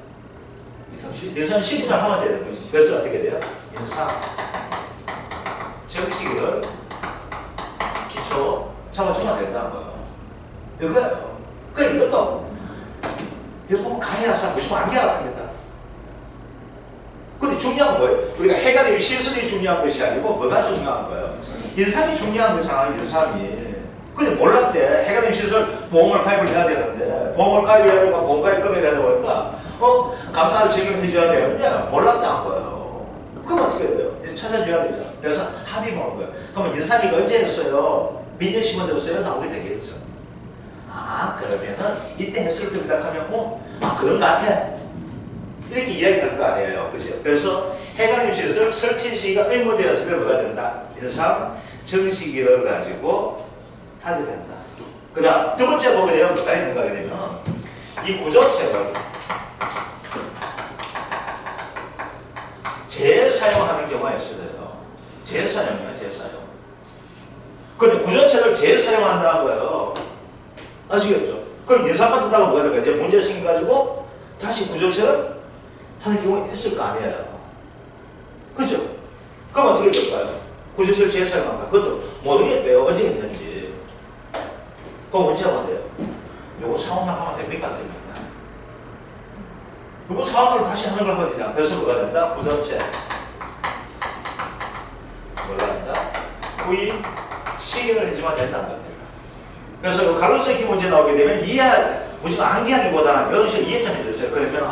인삼 10분 하면 되는 거지. 그래서 어떻게 돼요? 인삼 정식을 기초 잡아주면 된다는 거예요. 이거예요. 그러니까 이것도 이거 보면 강의하는 사람 무조건 암기하라 합니다. 근데 중요한 건 뭐예요? 우리가 해관임 시설이 중요한 것이 아니고 뭐가 중요한 거예요? 인삼이 중요한 거잖아요. 인삼이. 근데 몰랐대. 해관임 시설 보험을 가입을 해야 되는데 보험을 가입해야 되고 보험 가입 금액을 해야 되니까 감가를 적용해 줘야 되는데 몰랐다는 거예요. 그럼 어떻게 돼요? 이제 찾아줘야 되죠. 그래서 합의 보는 거예요. 그러면 인삼이가 언제 했어요? 몇 년 심어졌어요? 나오게 되겠죠. 아 그러면은 이때 했을 겁니다 하면 그런 것 같아. 이렇게 이야기할 거 아니에요. 그죠? 그래서 해관임 시설 설치 시기가 의무되었으면 뭐가 된다? 인삼 정식일을 가지고 하게 된다. 그 다음 두 번째 보게 되면 뭐가 있는가 하게 되면 이 구조체를 재사용하는 경우가 있어요. 재사용이야, 재사용. 근데 구조체를 재사용한다는 거예요. 아시겠죠? 그럼 인삼 같은 다음에 뭐가 될까? 이제 문제 생겨가지고 다시 구조체를 하는 경우가 있을 거 아니에요. 그죠? 그럼 어떻게 될까요? 구조체를 재사용한다. 그것도 모르겠대요. 언제 했는지. 그럼 언제 하면 돼요? 요거 상황을 하면 됩니까? 안 됩니까? 요거 상황을 다시 하는 걸 하면 되잖아. 그래서 뭐가 된다? 구조체. 뭐가 된다? 구입 시기를 해주면 된다는 겁니다. 그래서 가로세기 문제 나오게 되면 무조건 암기하기보다는 이런 식으로 이해 좀 해주세요. 그러면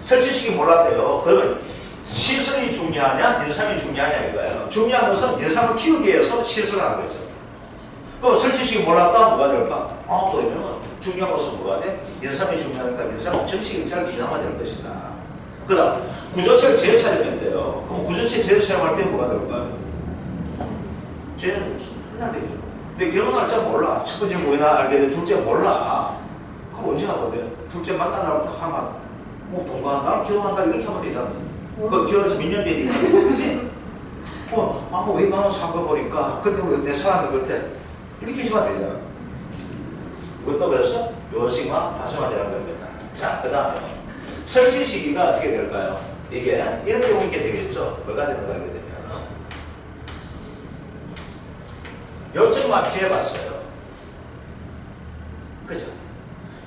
설치 시기 몰랐대요. 그러면 시설이 중요하냐 인삼이 중요하냐 이거예요. 중요한 것은 인삼을 키우기 위해서 시설을 하는 거죠. 그럼 설치 시기 몰랐다 뭐가 될까? 그러면 중요한 것은 뭐가 돼? 인삼이 중요하니까 인삼은 정식 일자를 기념해야 될 것이다. 그 다음 구조체를 재사용했대요. 그럼 구조체 재사용할 때 뭐가 될까요? 맨날 되죠. 근데 결혼할 줄 몰라. 첫 번째 뭐이나 알게 돼. 둘째 몰라. 그럼 언제 하면 돼? 둘째 만나려고 하면 동거한다, 결혼한다 이렇게 하면 되잖아. 그 결혼해서 몇 년 되니까 그렇지? 왜 만원 산 거 보니까 근데 왜 내 사람들 같아? 이렇게 하시면 되잖아. 그것도 그래서 요식만 봐주면 되는 겁니다. 자, 그 다음에 설치 시기가 어떻게 될까요? 이게 이런 경우 있게 되겠죠. 뭐가 되는가 하게 되면 요쪽만 피해봤어요. 그죠?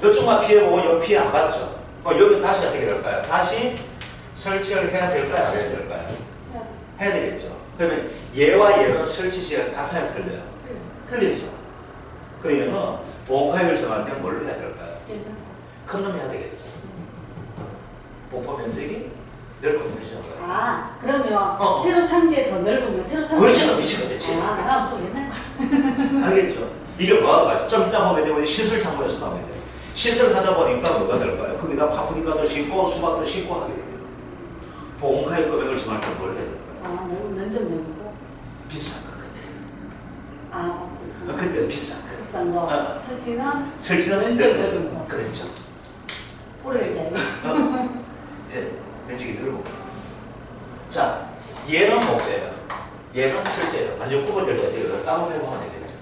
요쪽만 피해보고 여기 피해 안 봤죠? 그럼 여기 다시 어떻게 될까요? 다시 설치를 해야 될까요? 안 해야 될까요? 해야 되겠죠. 그러면 얘와 얘는 설치 시기가 같아요? 틀려요? 틀리죠. 그러면은 보험가액을 정할 때는 뭘로 해야 될까요? 큰 놈 해야 되겠죠. 보호 면적이 넓은 놈이죠. 그러면 새로 산 게 더 넓으면 새로 산 게 그렇죠. 그렇지. 나 좀 옛날 알겠죠? 이게 뭐하고 가죠? 좀 이따 보게 되면 시설 창고에서 나오게 돼요. 시설을 하다 보니까 뭐가 될까요? 거기다 파프리카도 심고 수박도 심고 하게 됩니다. 보험가액 금액을 정할 때 뭘 해야 될까요? 면적 넓은 거? 비싼 것 같아. 아, 그때는 비싼 거. 비싼 거. 아. 설치는 설치는 넓은 거. 그렇죠. 오래되게. 이제 면적이 늘고. 자, 얘는 목재예요. 얘는 철제예요. 완전 구분될 때 이거 따로 해보면 되겠죠.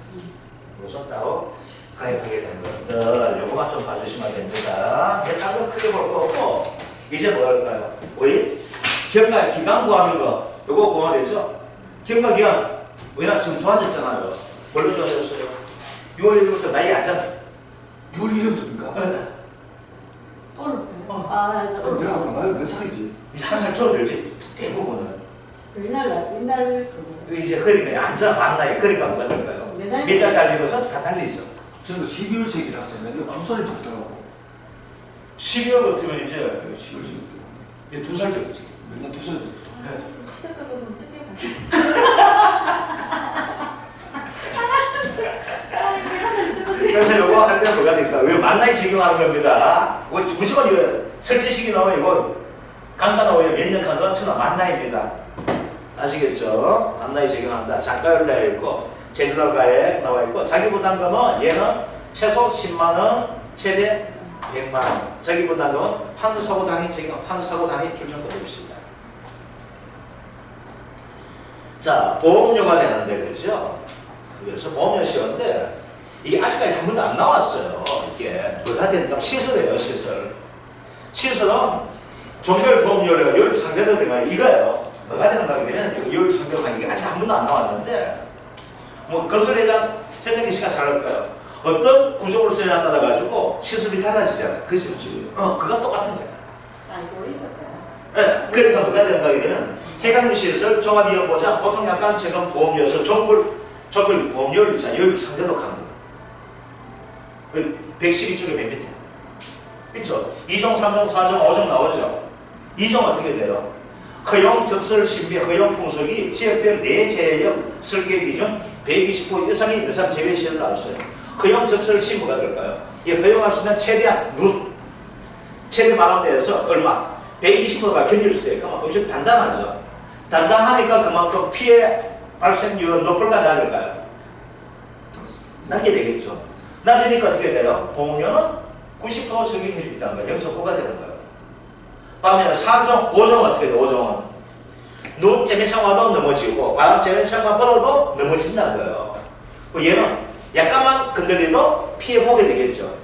우선 따로 가입하게 되는 것들 요거만 좀 봐주시면 됩니다. 다른 크게 볼 거 없고 이제 뭐 할까요? 우리 경과 기간 구하는 거 요거 보면 되죠? 경과 기간 왜냐 지금 좋아졌잖아요. 뭘로 좋아졌어요? 6월 1일부터 나이 안 잖아. 6월 1일부터입니까? 오늘부터. 아, 그럼 내가 아까 나이 몇 살이지? 이제 한 살 줄어들지 대부분은. 옛날 그거. 이제 그러니까 앉아 만 나이 그러니까 뭐가 될까요? 몇 달 달리고서 다 달리죠. 저는 12월생이라서 내가 2살이 좋더라고. 12월 같으면 이제 12월생 때. 이제 2살 되겠지. 맨날 2살 좋더라고. 시작하고 좀 늦게 봤어. 그래서 이거 할 때는 뭐가 될까? 왜 만나게 적용하는 겁니다. 무조건 이거 설치식이 나오면 이거 강가 나오면 몇년 강가 천하 만나입니다. 아시겠죠? 만나게 적용한다. 장가율 되어 있고 제주도가에 나와 있고 자기 부담금은 얘는 최소 10만 원, 최대 100만 원. 자기 부담금은 한 사고 단위 적용, 한 사고 단위 출전도 됩시다. 자, 보험료가 되는데 그죠? 그래서 보험료 시험인데 이게 아직까지 한 번도 안 나왔어요. 이게 뭐가 되는가? 시설이에요, 시설. 시설은 종별 보험료가 요율 상대도 되가 이거예요. 뭐가 되는가 하면 요율 상대도 관계가 아직 한 번도 안 나왔는데 뭐 건설회장 현장의 시간 잘 할까요? 어떤 구조를 써야 따라 가지고 시설이 달라지잖아요. 그죠? 그거 똑같은 거예요. 아, 이거 있었어요. 네, 그러니까 뭐가 되는가 하면 해관임 시설 종합이용보장 보통 약간 지금 보험료에서 종별 보험료율 요율 상대도 가는 거예요. 112쪽에 맨 밑에 있죠? 2종, 3종, 4종, 5종 나오죠? 2종 어떻게 돼요? 허용 적설 신비 허용 풍속이 지역별 내재형 설계 기준 120% 이상의 예산 제외 시설을 알았어요. 허용 적설 신부가 될까요? 이 허용할 수 있는 최대한 최대 마감대에서 얼마? 120%가 견딜 수도 있고 엄청 단단하죠? 단단하니까 그만큼 피해 발생률은 높을까 낮을까요? 낮게 되겠죠. 낮으니까 어떻게 돼요? 보험료는 90% 적용해 주기도 한 거예요. 0.9가 되는 거예요. 반면에 4종, 5종은 어떻게 돼요? 5종은 눈 째매창 와도 넘어지고 바람 째매창만 불어도 넘어진다는 거예요. 얘는 약간만 건드려도 피해 보게 되겠죠.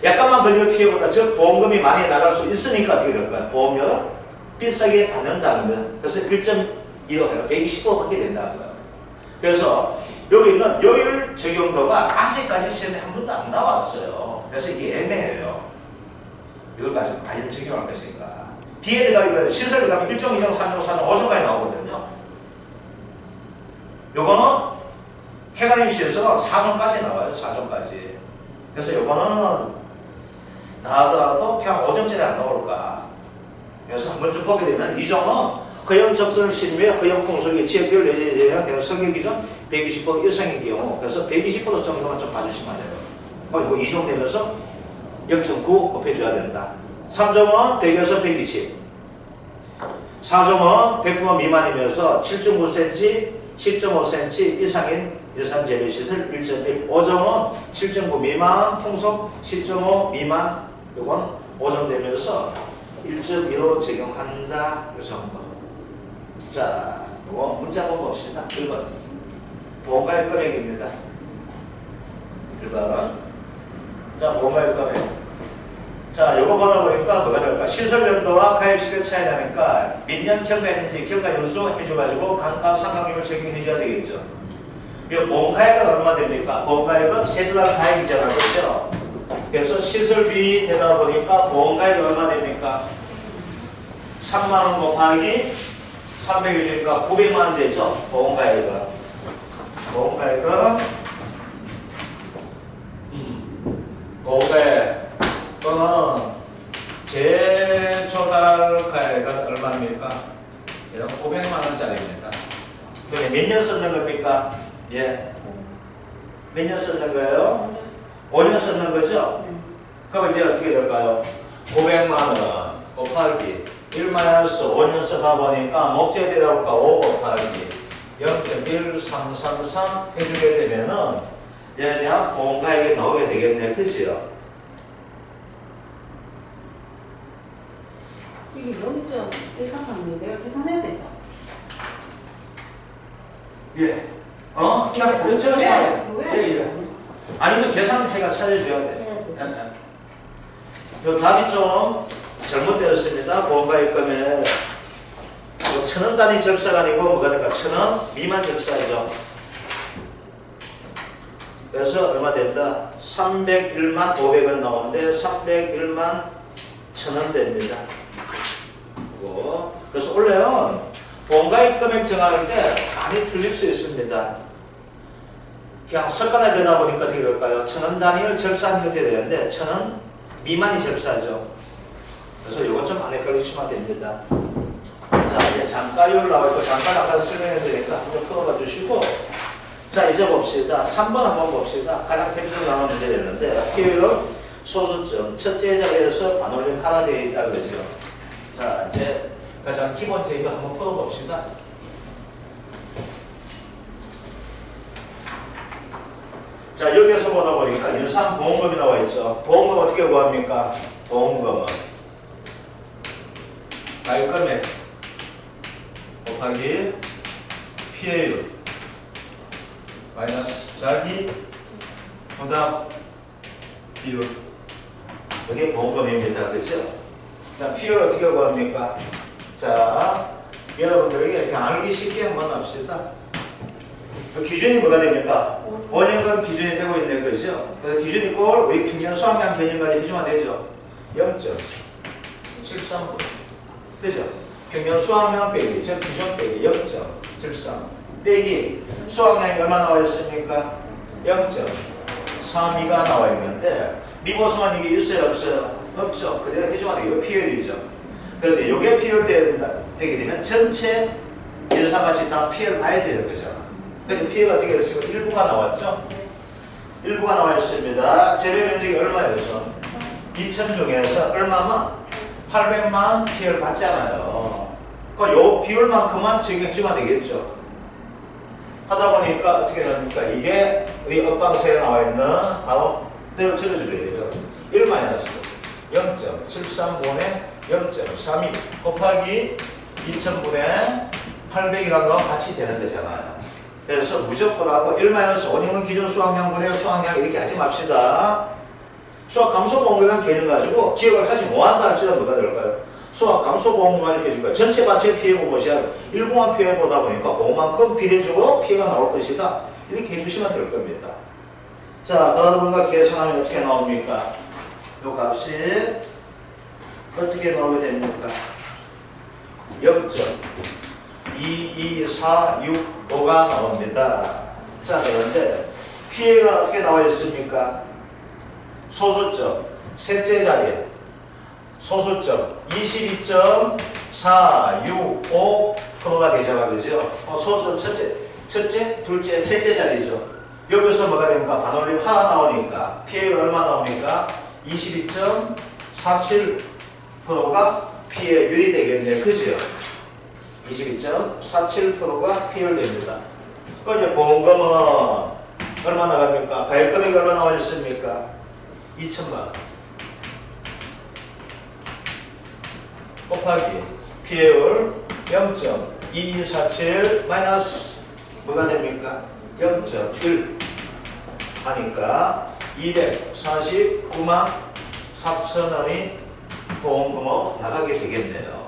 약간만 건드려 피해보다 즉 보험금이 많이 나갈 수 있으니까 어떻게 될까요? 보험료를 비싸게 받는다는 거예요. 그래서 1.25 해요. 120% 받게 된다는 거예요. 그래서 여기 있는 요율 적용도가 아직까지 시험에 한 번도 안 나왔어요. 그래서 이게 애매해요. 이걸 가지고 과연 적용할 것인가. 뒤에 들어가기보다 시설에 가면 1종, 2종, 3종, 4종, 5종까지 나오거든요. 요거는 해관임 시에서 4종까지 나와요. 4종까지. 그래서 요거는 나하더라도 그냥 5점짜리 안 나올까. 그래서 한번 좀 보게 되면 2종은 허용 적설 신뢰, 허용 풍속이 지역별 내재형 설계 기준 120% 이상인 경우, 그래서 120% 정도만 좀 봐주시면 돼요. 그럼 이거 2종 되면서 0.9 곱해줘야 된다. 3종은 100에서 120. 4종은 100% 미만이면서 7.9cm, 10.5cm 이상인 예산 재배 시설 1.1. 5종은 7.9 미만, 풍속 10.5 미만. 이건 5종 되면서 1.15 적용한다. 이 정도. 자, 이거 문제 한번 봅시다. 1번. 보험가액 금액입니다. 1번. 자, 보험가액 금액. 자, 요거 받아보니까 뭐가 될까? 시설 연도와 가입시설 차이 나니까 몇년 경과했는지 경과 연수 해줘가지고 강가 상각률을 적용해줘야 되겠죠. 이 보험가액은 얼마 됩니까? 보험가액은 제주달 가액이잖아요. 그렇죠? 그래서 시설비 되다 보니까 보험가액이 얼마 됩니까? 3만원 곱하기 300이니까 900만원 되죠? 보험가액은. 보험가액은 보험가액은 제조달 가액은 얼마입니까? 이런 900만원짜리입니다. 그러면 몇 년 쓰는 겁니까? 예. 몇 년 쓰는 거예요? 5년 쓰는 거죠? 그럼 이제 어떻게 될까요? 900만원 곱하기 1 마이너스 5년 쓰다 보니까 목재되다 보니까 5 곱하기 0.1333 해주게 되면은 얘에 대한 보험가액이 나오게 되겠네. 그지요? 이게 0.133이 내가 계산해야 되죠? 예. 그냥 그렇죠. 왜? 예. 아니면 계산해가 찾아줘야 돼. 해야죠. 요 답이 좀 잘못되었습니다. 보험가입금에 1,000원 단위 절사가 아니고 뭐가 될까? 1,000원 미만 절사죠. 그래서 얼마 된다? 301만 500원 나오는데 301만 1,000원 됩니다. 그래서 원래는 보험가입 금액 정할 때 많이 틀릴 수 있습니다. 그냥 습관화 되다 보니까 어떻게 될까요? 1,000원 단위를 절사한 형태 되는데 1,000원 미만이 절사죠. 그래서 이거 좀 안 헷갈리시면 됩니다. 자, 이제 잠가율 나와있고 잠깐 아까 설명해 드리니까 한번 풀어봐 주시고, 자, 이제 봅시다. 3번 한번 봅시다. 가장 대표적으로 나오는 문제였는데 피해율은 소수점 첫째 자리에서 반올림 하나 되어 있다 그러죠. 자, 이제 가장 기본적인 거 한번 풀어봅시다. 자, 여기에서 보다 보니까 인상보험금이 나와 있죠. 보험금 어떻게 구합니까? 보험금은 가입금액 곱하기 피해율 마이너스 자기 부담 비율. 이게 보험금입니다. 그렇죠? 자, 피해율 어떻게 구합니까? 자, 여러분들에게 이렇게 알기 쉽게 한번 합시다. 그 기준이 뭐가 됩니까? 원형은 기준이 되고 있는 거죠. 그래서 기준이 꼭 우리 평균 수학량 개념까지 해주면 되죠. 0.73분. 그죠? 평균 수학량 빼기, 즉 기준 빼기 0.73 빼기 수학량이 얼마 나와 있습니까? 0.32가 나와 있는데 미보수만 이게 있어요, 없어요? 없죠. 그대로 해주면 돼요. 이거 피해율이죠. 그런데 이게 피해율 되게 되면 전체 인사같이 다 피해를 봐야 되는 거잖아. 근데 피해가 어떻게 됐어요? 일부가 나왔죠? 일부가 나와 있습니다. 재배 면적이 얼마였어? 2천 중에서 얼마만? 800만 피해를 받잖아요. 그러니까 요 비율만큼만 적용해주면 되겠죠. 하다 보니까 어떻게 됩니까? 이게 우리 업방서에 나와 있는 바로 그대로 적어주게 되면 1 마이너스 0.73분의 0.32 곱하기 2000분의 800이라는 거 같이 되는 거잖아요. 그래서 무조건 하고 1-5년 기준 수학량분의 수학량 이렇게 하지 맙시다. 수학 감소 보험이라는 개념 가지고 기억을 하지 못한다 할지라도 뭐가 될까요? 수학 감소 보험을 해줄 거예요. 전체 받칠 피해 보험이야 일부만 피해 보다 보니까 그만큼 비례적으로 피해가 나올 것이다. 이렇게 해주시면 될 겁니다. 자, 그러다 보니까 계산하면 어떻게 나옵니까? 요 값이 어떻게 나오게 됩니까? 0.22465가 나옵니다. 자, 그런데 피해가 어떻게 나와 있습니까? 소수점 셋째 자리에 소수점 22.465%가 되잖아, 그죠? 소수점 첫째, 둘째, 셋째 자리죠. 여기서 뭐가 됩니까? 반올림 하나 나오니까 피해율 얼마 나옵니까? 22.47%가 피해율이 되겠네, 그죠? 22.47%가 피해율 됩니다. 그럼 이제 보험금은 얼마 나갑니까? 가입금액이 얼마 나와 있습니까? 2천만 곱하기 피해율 0.2247 마이너스 뭐가 됩니까? 0.1 하니까 249만 4천원이 보험금으로 나가게 되겠네요.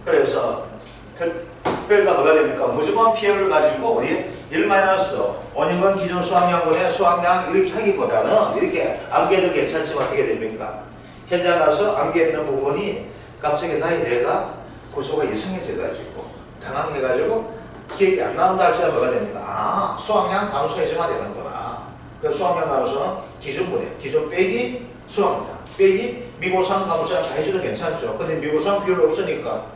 그래서 특별가 뭐가 됩니까? 무조건 피해를 가지고 우리 1-5년간 기준 수학량분의 수학량 이렇게 하기보다는 이렇게 암기해도 괜찮지만 어떻게 됩니까? 현장 가서 암기했는 부분이 갑자기 내가 구조가 이상해져가지고 당황해가지고 기억이 안 나온다 할지는 뭐가 됩니까? 아, 수학량 감소해주면 되는구나. 그 수학량 감소는 기준분해, 기준 빼기 수학량 빼기 미고상 감소량 다 해줘도 괜찮죠. 근데 미고상 비율이 없으니까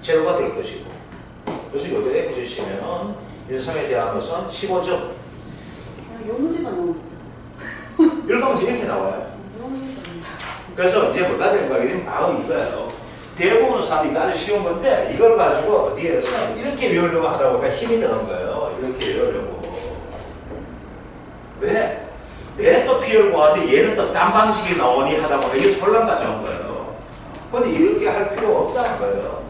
제로가 될 것이고. 그래서 요대에 해주시면 인성에 대한 것은 15점. 요 문제만 나오면 일감에서 이렇게 나와요. 그래서 이제 뭐가 된 거야? 이건 바로 이거예요. 대부분 사람이 아주 쉬운 건데 이걸 가지고 어디에서 이렇게 외우려고 하다 보니까 힘이 드는 거예요. 이렇게 외우려고. 왜? 왜 또 P를 구하는데 얘는 또 딴 방식이 나오니 하다 보니까 이게 혼란까지 온 거예요. 근데 이렇게 할 필요 없다는 거예요.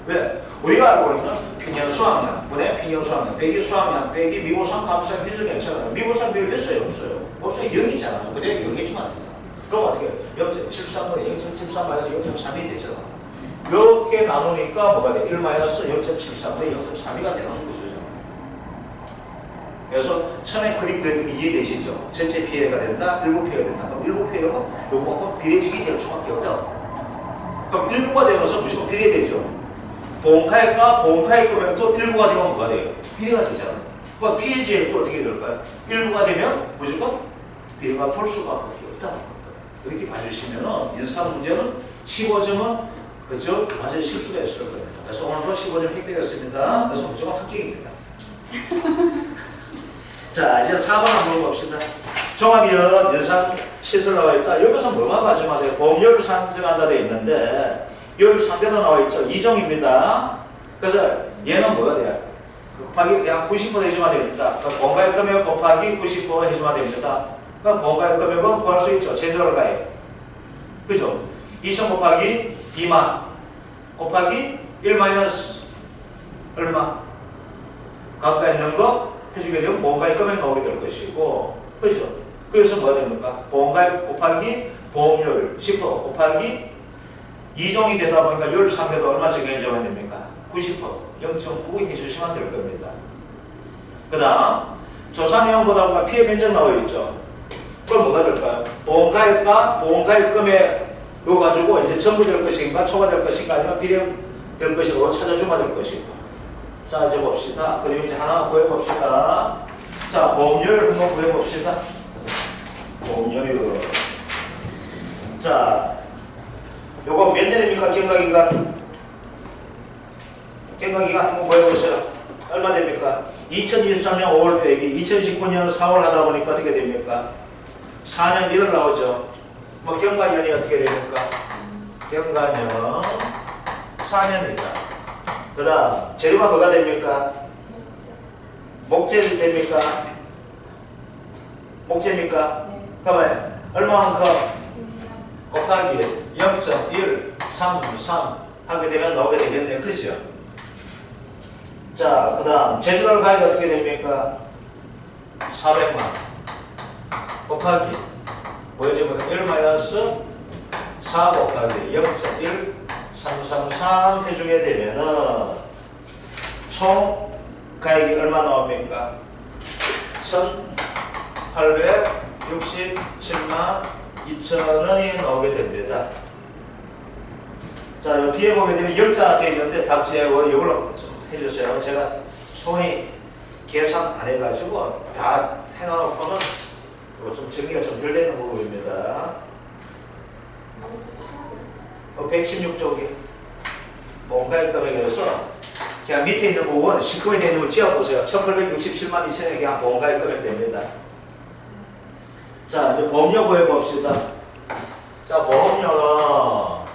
왜? 우리가 알고 있는 평균 수학량, 분의 평균 수학량, 빼기 수학량, 빼기 미분상, 감수상, 비술 괜찮아요. 미분상 비율 있어요? 없어요? 없어요. 0이잖아. 그대로 0이지만 안 되잖아. 그럼 어떻게 해요? 0.73분의 0.73 마이너스 0.32 되잖아. 이렇게 나누니까 뭐가 돼? 1 마이너스 0.73분의 0.32가 되는 거죠. 그래서 처음에 그림 그렸던 게 이해되시죠? 전체 피해가 된다, 일부 피해가 된다. 그럼 일부 피해가 요거 비례식이 될 수밖에 없다. 그럼 일부가 되면서 무조건 비례되죠. 보험가액과 보험가액 또 일부가 되면 뭐가 돼요? 비례가 되잖아. 그럼 피해지액이 또 어떻게 될까요? 일부가 되면 무조건 비례가 볼 수밖에 없다. 이렇게 봐주시면은 인사 문제는 15점은 그저 완전 실수가 있을 겁니다. 그래서 오늘도 15점 획득했습니다. 그래서 무조건 합격입니다. 자, 이제 4번 한번 봅시다. 종합이연 연산 시설 나와 있다. 여기서 뭐만 봐지 마세요. 보험료를 산정한다 되어 있는데 여기 상대로 나와 있죠. 2종입니다. 그래서 얘는 뭐가 돼요? 곱하기 그냥 90% 해주면 됩니다. 보험가액 금액 곱하기 90% 해주면 됩니다. 그럼 보험가액 금액은 구할 수 있죠. 제조할 가액. 그죠? 2천 곱하기 2만 곱하기 1 마이너스 얼마? 가까이 있는 거 해주게 되면 보험가액 금액 나오게 될 것이고, 그죠? 그래서 뭐가 됩니까? 보험가액 곱하기 보험료율 10% 곱하기 2종이 되다 보니까 열 상대도 얼마 적용해주면 됩니까? 90%, 0.9 해주시면 될 겁니다. 그 다음 조사 내용 보다 보니까 피해 변경 나와 있죠. 그럼 뭐가 될까요? 보험가액과 보험가액 금액 이거 가지고 이제 전부 될 것인가, 초과 될 것인가, 아니면 비례 될 것인가 찾아주면 될 것인가. 자, 이제 봅시다. 그리고 이제 하나 구해봅시다. 자, 보험료율 한번 구해봅시다. 보험료율. 자, 요거 몇 년입니까? 경과기간? 경과기간 한번 구해보세요. 얼마 됩니까? 2023년 5월 빼기 2019년 4월 하다 보니까 어떻게 됩니까? 4년 1월 나오죠. 뭐 경과년이 어떻게 됩니까? 경과년 4년이다. 그 다음 재료가 뭐가 됩니까? 목재이 됩니까? 목재입니까? 그러면 얼마만큼? 곱하기 0.133 하게 되면 나오게 되겠네요. 그죠? 자, 그 다음 제주도를 가액이 어떻게 됩니까? 400만 곱하기 보여주면 1 마이너스 4 곱하기 0.1333 해주게 되면은 총 가액이 얼마 나옵니까? 1,867만 2천원이 나오게 됩니다. 자, 요 뒤에 보게 되면 역자가 되어 있는데 답지에 이걸로 좀 해주세요. 제가 손이 계산 안 해가지고 다 해놔놓고는 좀 정리가 좀 덜 되는 부분입니다. 116쪽이 뭔가의 금액에서 그냥 밑에 있는 부분 시커멓게 되어 있는 거 지어보세요. 1867만 2천원이 그냥 뭔가의 금액 됩니다. 자, 이제 보험료 구해봅시다. 자, 보험료는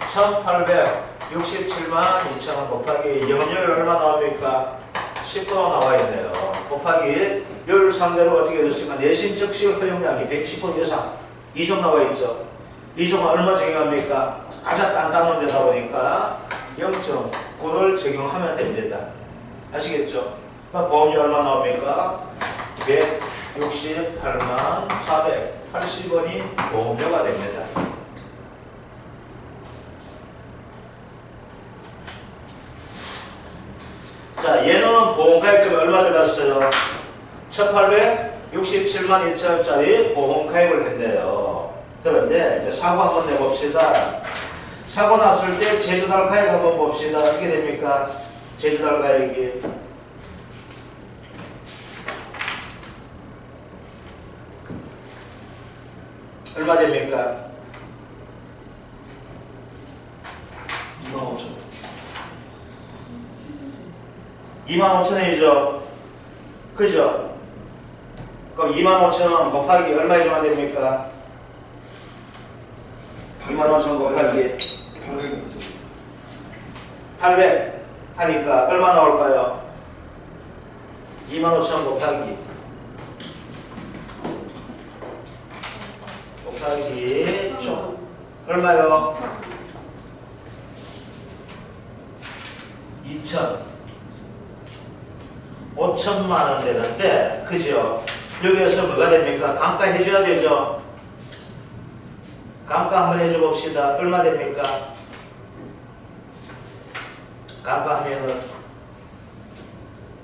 1867만 2천원 곱하기 영업료율 얼마 나옵니까? 10% 나와 있네요. 곱하기 열 상대로 어떻게 됐습니까? 내신 즉시 허용량이 110% 이상 2종 나와 있죠. 2종은 얼마 적용합니까? 가장 간단한 데다 보니까 0.9를 적용하면 됩니다. 아시겠죠? 그럼 보험료 얼마 나옵니까? 168만 480원이 보험료가 됩니다. 자, 얘는 보험가입금이 얼마 들어갔어요? 1867만 1천원짜리 보험가입을 했네요. 그런데 이제 사고 한번 내봅시다. 사고 났을 때 제주달 가액 한번 봅시다. 어떻게 됩니까? 제주달 가액이 얼마 됩니까? 25,000원. 25,000원이죠. 그죠? 그럼 25,000원 곱하기 얼마 해주면 됩니까? 25,000원 곱하기 800원. 800 하니까 얼마 나올까요? 25,000 곱하기 총 얼마요? 2,000 5천만 원 되는데 그죠? 여기에서 뭐가 됩니까? 감가 해줘야 되죠? 감가 한번 해줘 봅시다. 얼마 됩니까? 감가 하면은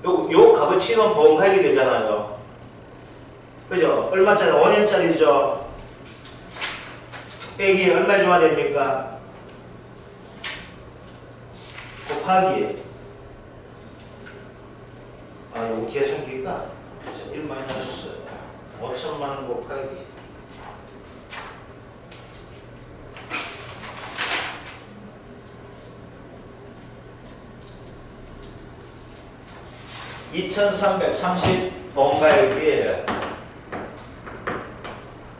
요 값어치는 보험가액이 되잖아요. 그죠? 얼마짜리? 5년짜리죠? 빼기 얼마 줘야 됩니까? 곱하기 요거 계산기가 1 마이너스 5천만 원 곱하기 2,330 보험가액이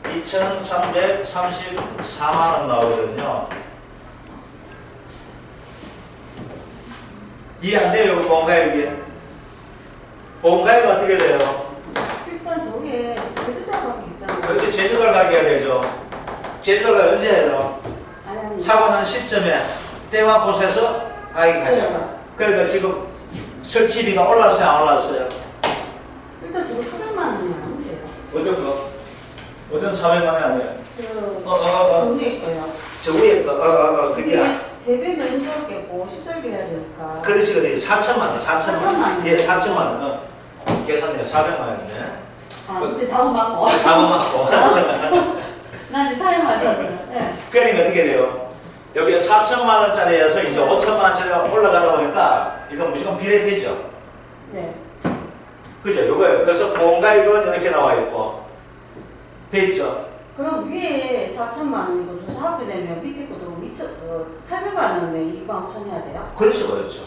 2,334만 원 나오거든요. 이해 안 돼요, 보험가액이? 보험가액은 어떻게 돼요? 일단 저게 제주도 가격 있잖아요. 그렇지, 제주도를 가게 해야 되죠. 제주도가 언제예요? 아니. 사고 난 시점에 때와 곳에서 가격이 가잖아. 그러니까 지금 설치비가 올랐어요, 안 올랐어요? 일단 지금 400만 원이 안 돼요. 어떤 거? 어떤 400만 원 아니에요? 정리에 있어요. 저 위에 거, 그게. 재배 면적이고 시설비 해야 되니까. 그렇지, 그렇지. 4천만 원, 4천만 원. 4천만 원. 예, 4천만 원. 계산해, 400만 원이네. 아, 근데 다운 받고. 다음 맞고. 난 이제 사용하잖아요. 네. 그러니까 어떻게 돼요? 여기 4천만 원짜리에서 이제 5천만 원짜리가 올라가다 보니까 이건 무조건 비례되죠. 네. 그죠? 요거예요. 그래서 보험가액은 이렇게 나와 있고. 돼 있죠? 그럼 위에 4천만 원이고 조사 합계 되면 밑에 것도 800만 원에 2만 5천 해야 돼요? 그렇죠, 그렇죠.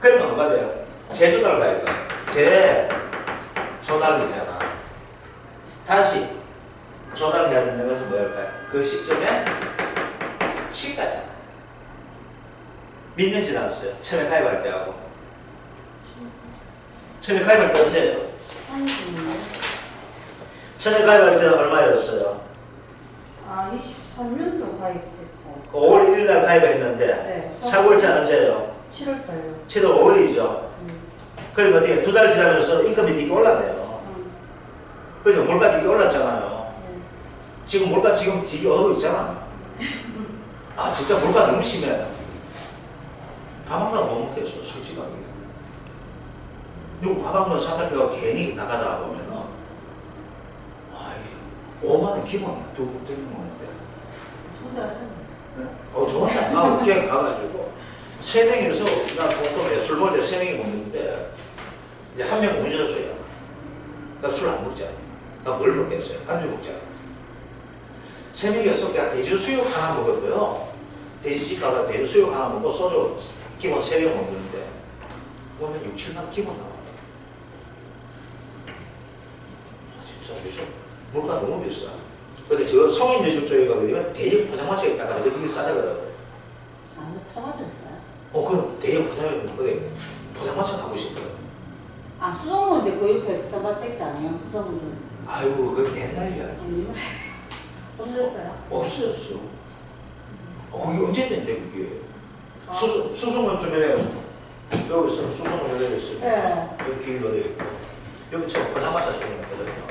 그러니까 뭐가 돼요? 제조달 가액은 재조달이잖아. 다시 조달해야 된다는 것은 뭐일까요? 그 시점에 시가잖아. 몇 년 지났어요? 처음에 가입할 때하고. 처음에 가입할 때 언제예요? 30년. 처음에 가입할 때는 얼마였어요? 아, 23년도 가입했고. 5월 1일 날 가입했는데 네. 사고일자는 언제예요? 7월 달요. 7월 5일이죠. 그러니까 어떻게 두 달 지나면서 인건비 되게 올랐네요. 그죠? 물가 되게 올랐잖아요. 지금 물가 지금 되게 오르고 있잖아. 아 진짜 물가 너무 심해. 밥 한 번 못 먹겠어, 솔직하게. 누구 밥 한 번 사탁해가 괜히 나가다 보면은 5만 원 기본이야. 두 먹는데. 혼자 하셨나요? 좋은데 안 가고 그냥 가가지고 세 명이서 나 보통 술 먹을 때 세 명이 먹는데 이제 한 명 운전수야. 그러니까 술 안 먹잖아. 그러니까 뭘 먹겠어요? 안주 먹잖아. 세 명이서 그냥 돼지수육 하나 먹었고요. 돼지집 가서 돼지수육 하나 먹고 소주 기본 3병 먹는데 보면 6, 7만 기본 나와요. 진짜 요즘 물가 너무 비싸. 근데 저 성인 요즘 쪽에 가게 되면 대형 포장마차에 있다가 되게 싸다거든. 아, 근데 포장마차 있어요? 그럼 대형 포장마차에 있거든. 포장마차 가고 싶어요. 아, 수성문인데 그 옆에 포장마차 있다 아니에요? 수성문. 아이고, 그건 옛날 이야기. 없었어요? 없어졌어. 그게 언제 된대, 그게. 수송은 좀 해가지고. 여기서 수송을 열려 있어요. 네. 여기 길이 열려 있고. 여기 저 포장마차 쪽에 있거든요.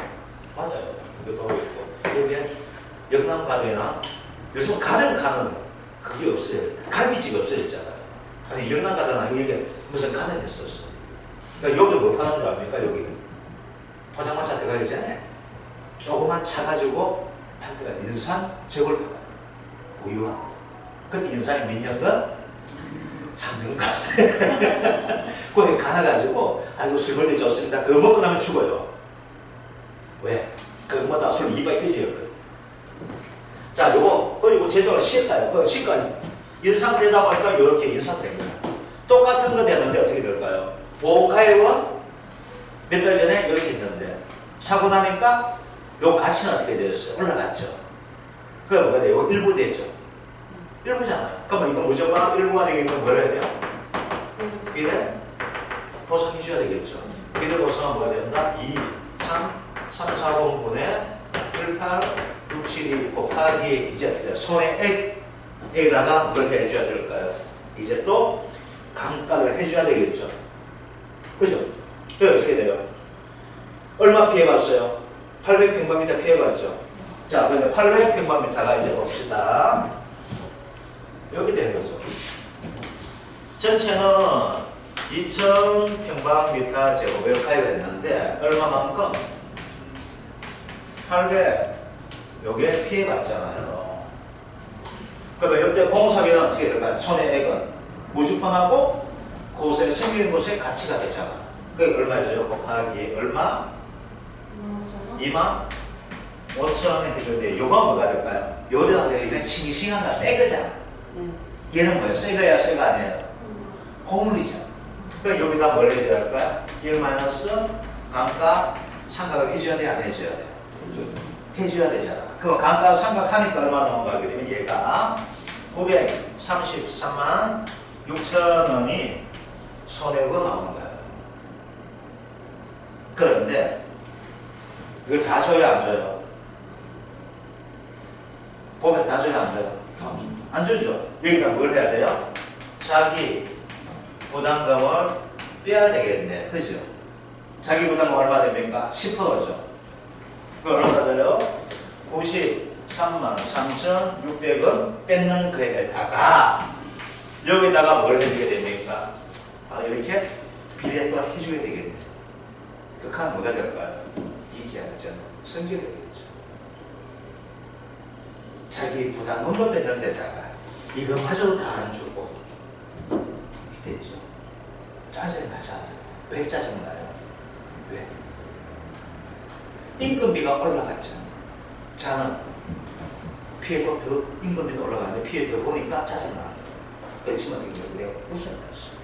맞아요. 여기 도로 있고. 여기에 영남 가든이나 요즘 가든 가는 그게 없어요. 갈비집이 없어졌잖아요. 아니, 영남 가든 여기 무슨 가든이 있었어. 그러니까 여기 뭐 파는 줄 압니까, 여기? 포장마차 들어가기 전에 조그만 차 가지고 판 데가 인삼 저걸 팔아요. 우유와. 근데 인삼이 몇 년간? 3년간. 거기 가놔가지고, 아이고, 술 먹을 때 좋습니다. 그거 먹고 나면 죽어요. 왜? 그거마다 술 2박 깨져요. 자, 요거 제도가 시가요. 그 시가 인상되다 보니까 이렇게 인상된 거예요. 똑같은 거 되는데 어떻게 될까요? 보험가액은 몇 달 전에 이렇게 있는데, 사고 나니까 요 가치는 어떻게 되었어요? 올라갔죠. 그게 뭐가 돼요? 일부 되죠. 일부잖아요. 그러면 이거 무조건 일부가 되겠는 걸 해야 돼요? 얼마 뭐가 된다? 2, 3, 4공분의 1, 8, 6, 7, 2 곱하기 이제 손의 액에다가 뭘 해줘야 될까요? 이제 또 감가를 해줘야 되겠죠. 그죠? 그게 어떻게 돼요? 얼마 피해봤어요? 800평방미터 피해봤죠? 자, 그러면 800평방미터가 이제 봅시다. 여기 되는 거죠. 전체는 2000평방미터 제곱을 가입했는데 얼마만큼? 800 요게 피해갔잖아요. 그러면 이때 공사비는 어떻게 될까요? 손해액은 무주권하고 그곳에 생기는 곳의 가치가 되잖아. 그게 얼마죠? 곱하기 얼마? 25,000원 해주는데 요건 뭐가 될까요? 요대다 그냥 싱싱한 거 새 거잖아. 얘는 뭐예요? 새 거야, 새거 아니에요? 고물이죠. 그럼 여기다 뭘 해줘야 할까요? 1 마이너스 감가 상각을 해줘야 돼, 안 해줘야 돼? 해줘야 되잖아. 그럼 감가 상각하니까 얼마 나온가 하게 되면 얘가 933만 6천원이 손해가 나오는 거야. 그런데 이걸 다 줘요, 안 줘요? 보면서 다 줘요, 안 줘요? 안 주죠. 여기다 뭘 해야 돼요? 자기 부담금을 빼야 되겠네. 그죠? 자기 부담금 얼마 됩니까? 10%죠. 그걸 얼마 돼요? 93만 3,600원 뺏는 거에다가 여기다가 뭘 해주게 됩니까? 이렇게 비례 또 해주게 되겠네. 극한 뭐가 될까요? 이 계약자는 성질이 되겠죠. 자기 부담금을 뺏는 데다가 이거마저도 다 안 주고 됐죠. 짜증나잖아요. 왜 짜증나요? 왜? 인건비가 올라갔잖아. 자는 피해도 더 인건비도 올라가는데 피해 더 보니까 짜증나. 그렇지만 어떻게 내가 웃어냈어.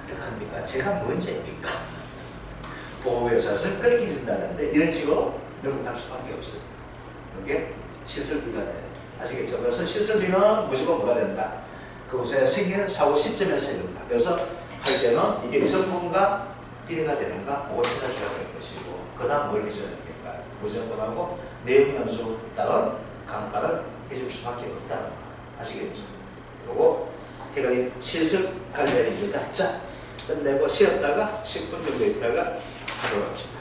어떡합니까? 제가 문제입니까? 보험회사에서 그렇게 준다는데 이런 식으로 넘어갈 수밖에 없어요. 이게 시설비가 돼요. 아시겠죠? 그래서 시설비는 무조건 뭐가 된다? 그곳에 생기는 사고 시점에서 이른다. 그래서 할 때는 이게 전문가 비례가 되는가 그거 찾아줘야 될 것이고 그 다음 뭘 해줘야 됩니까? 무조건하고 내용연수 따른 감가를 해줄 수밖에 없다는 거 아시겠죠? 그리고 대가리 시설 관련입니다. 자, 끝내고 쉬었다가 10분 정도 있다가 하도록 합시다.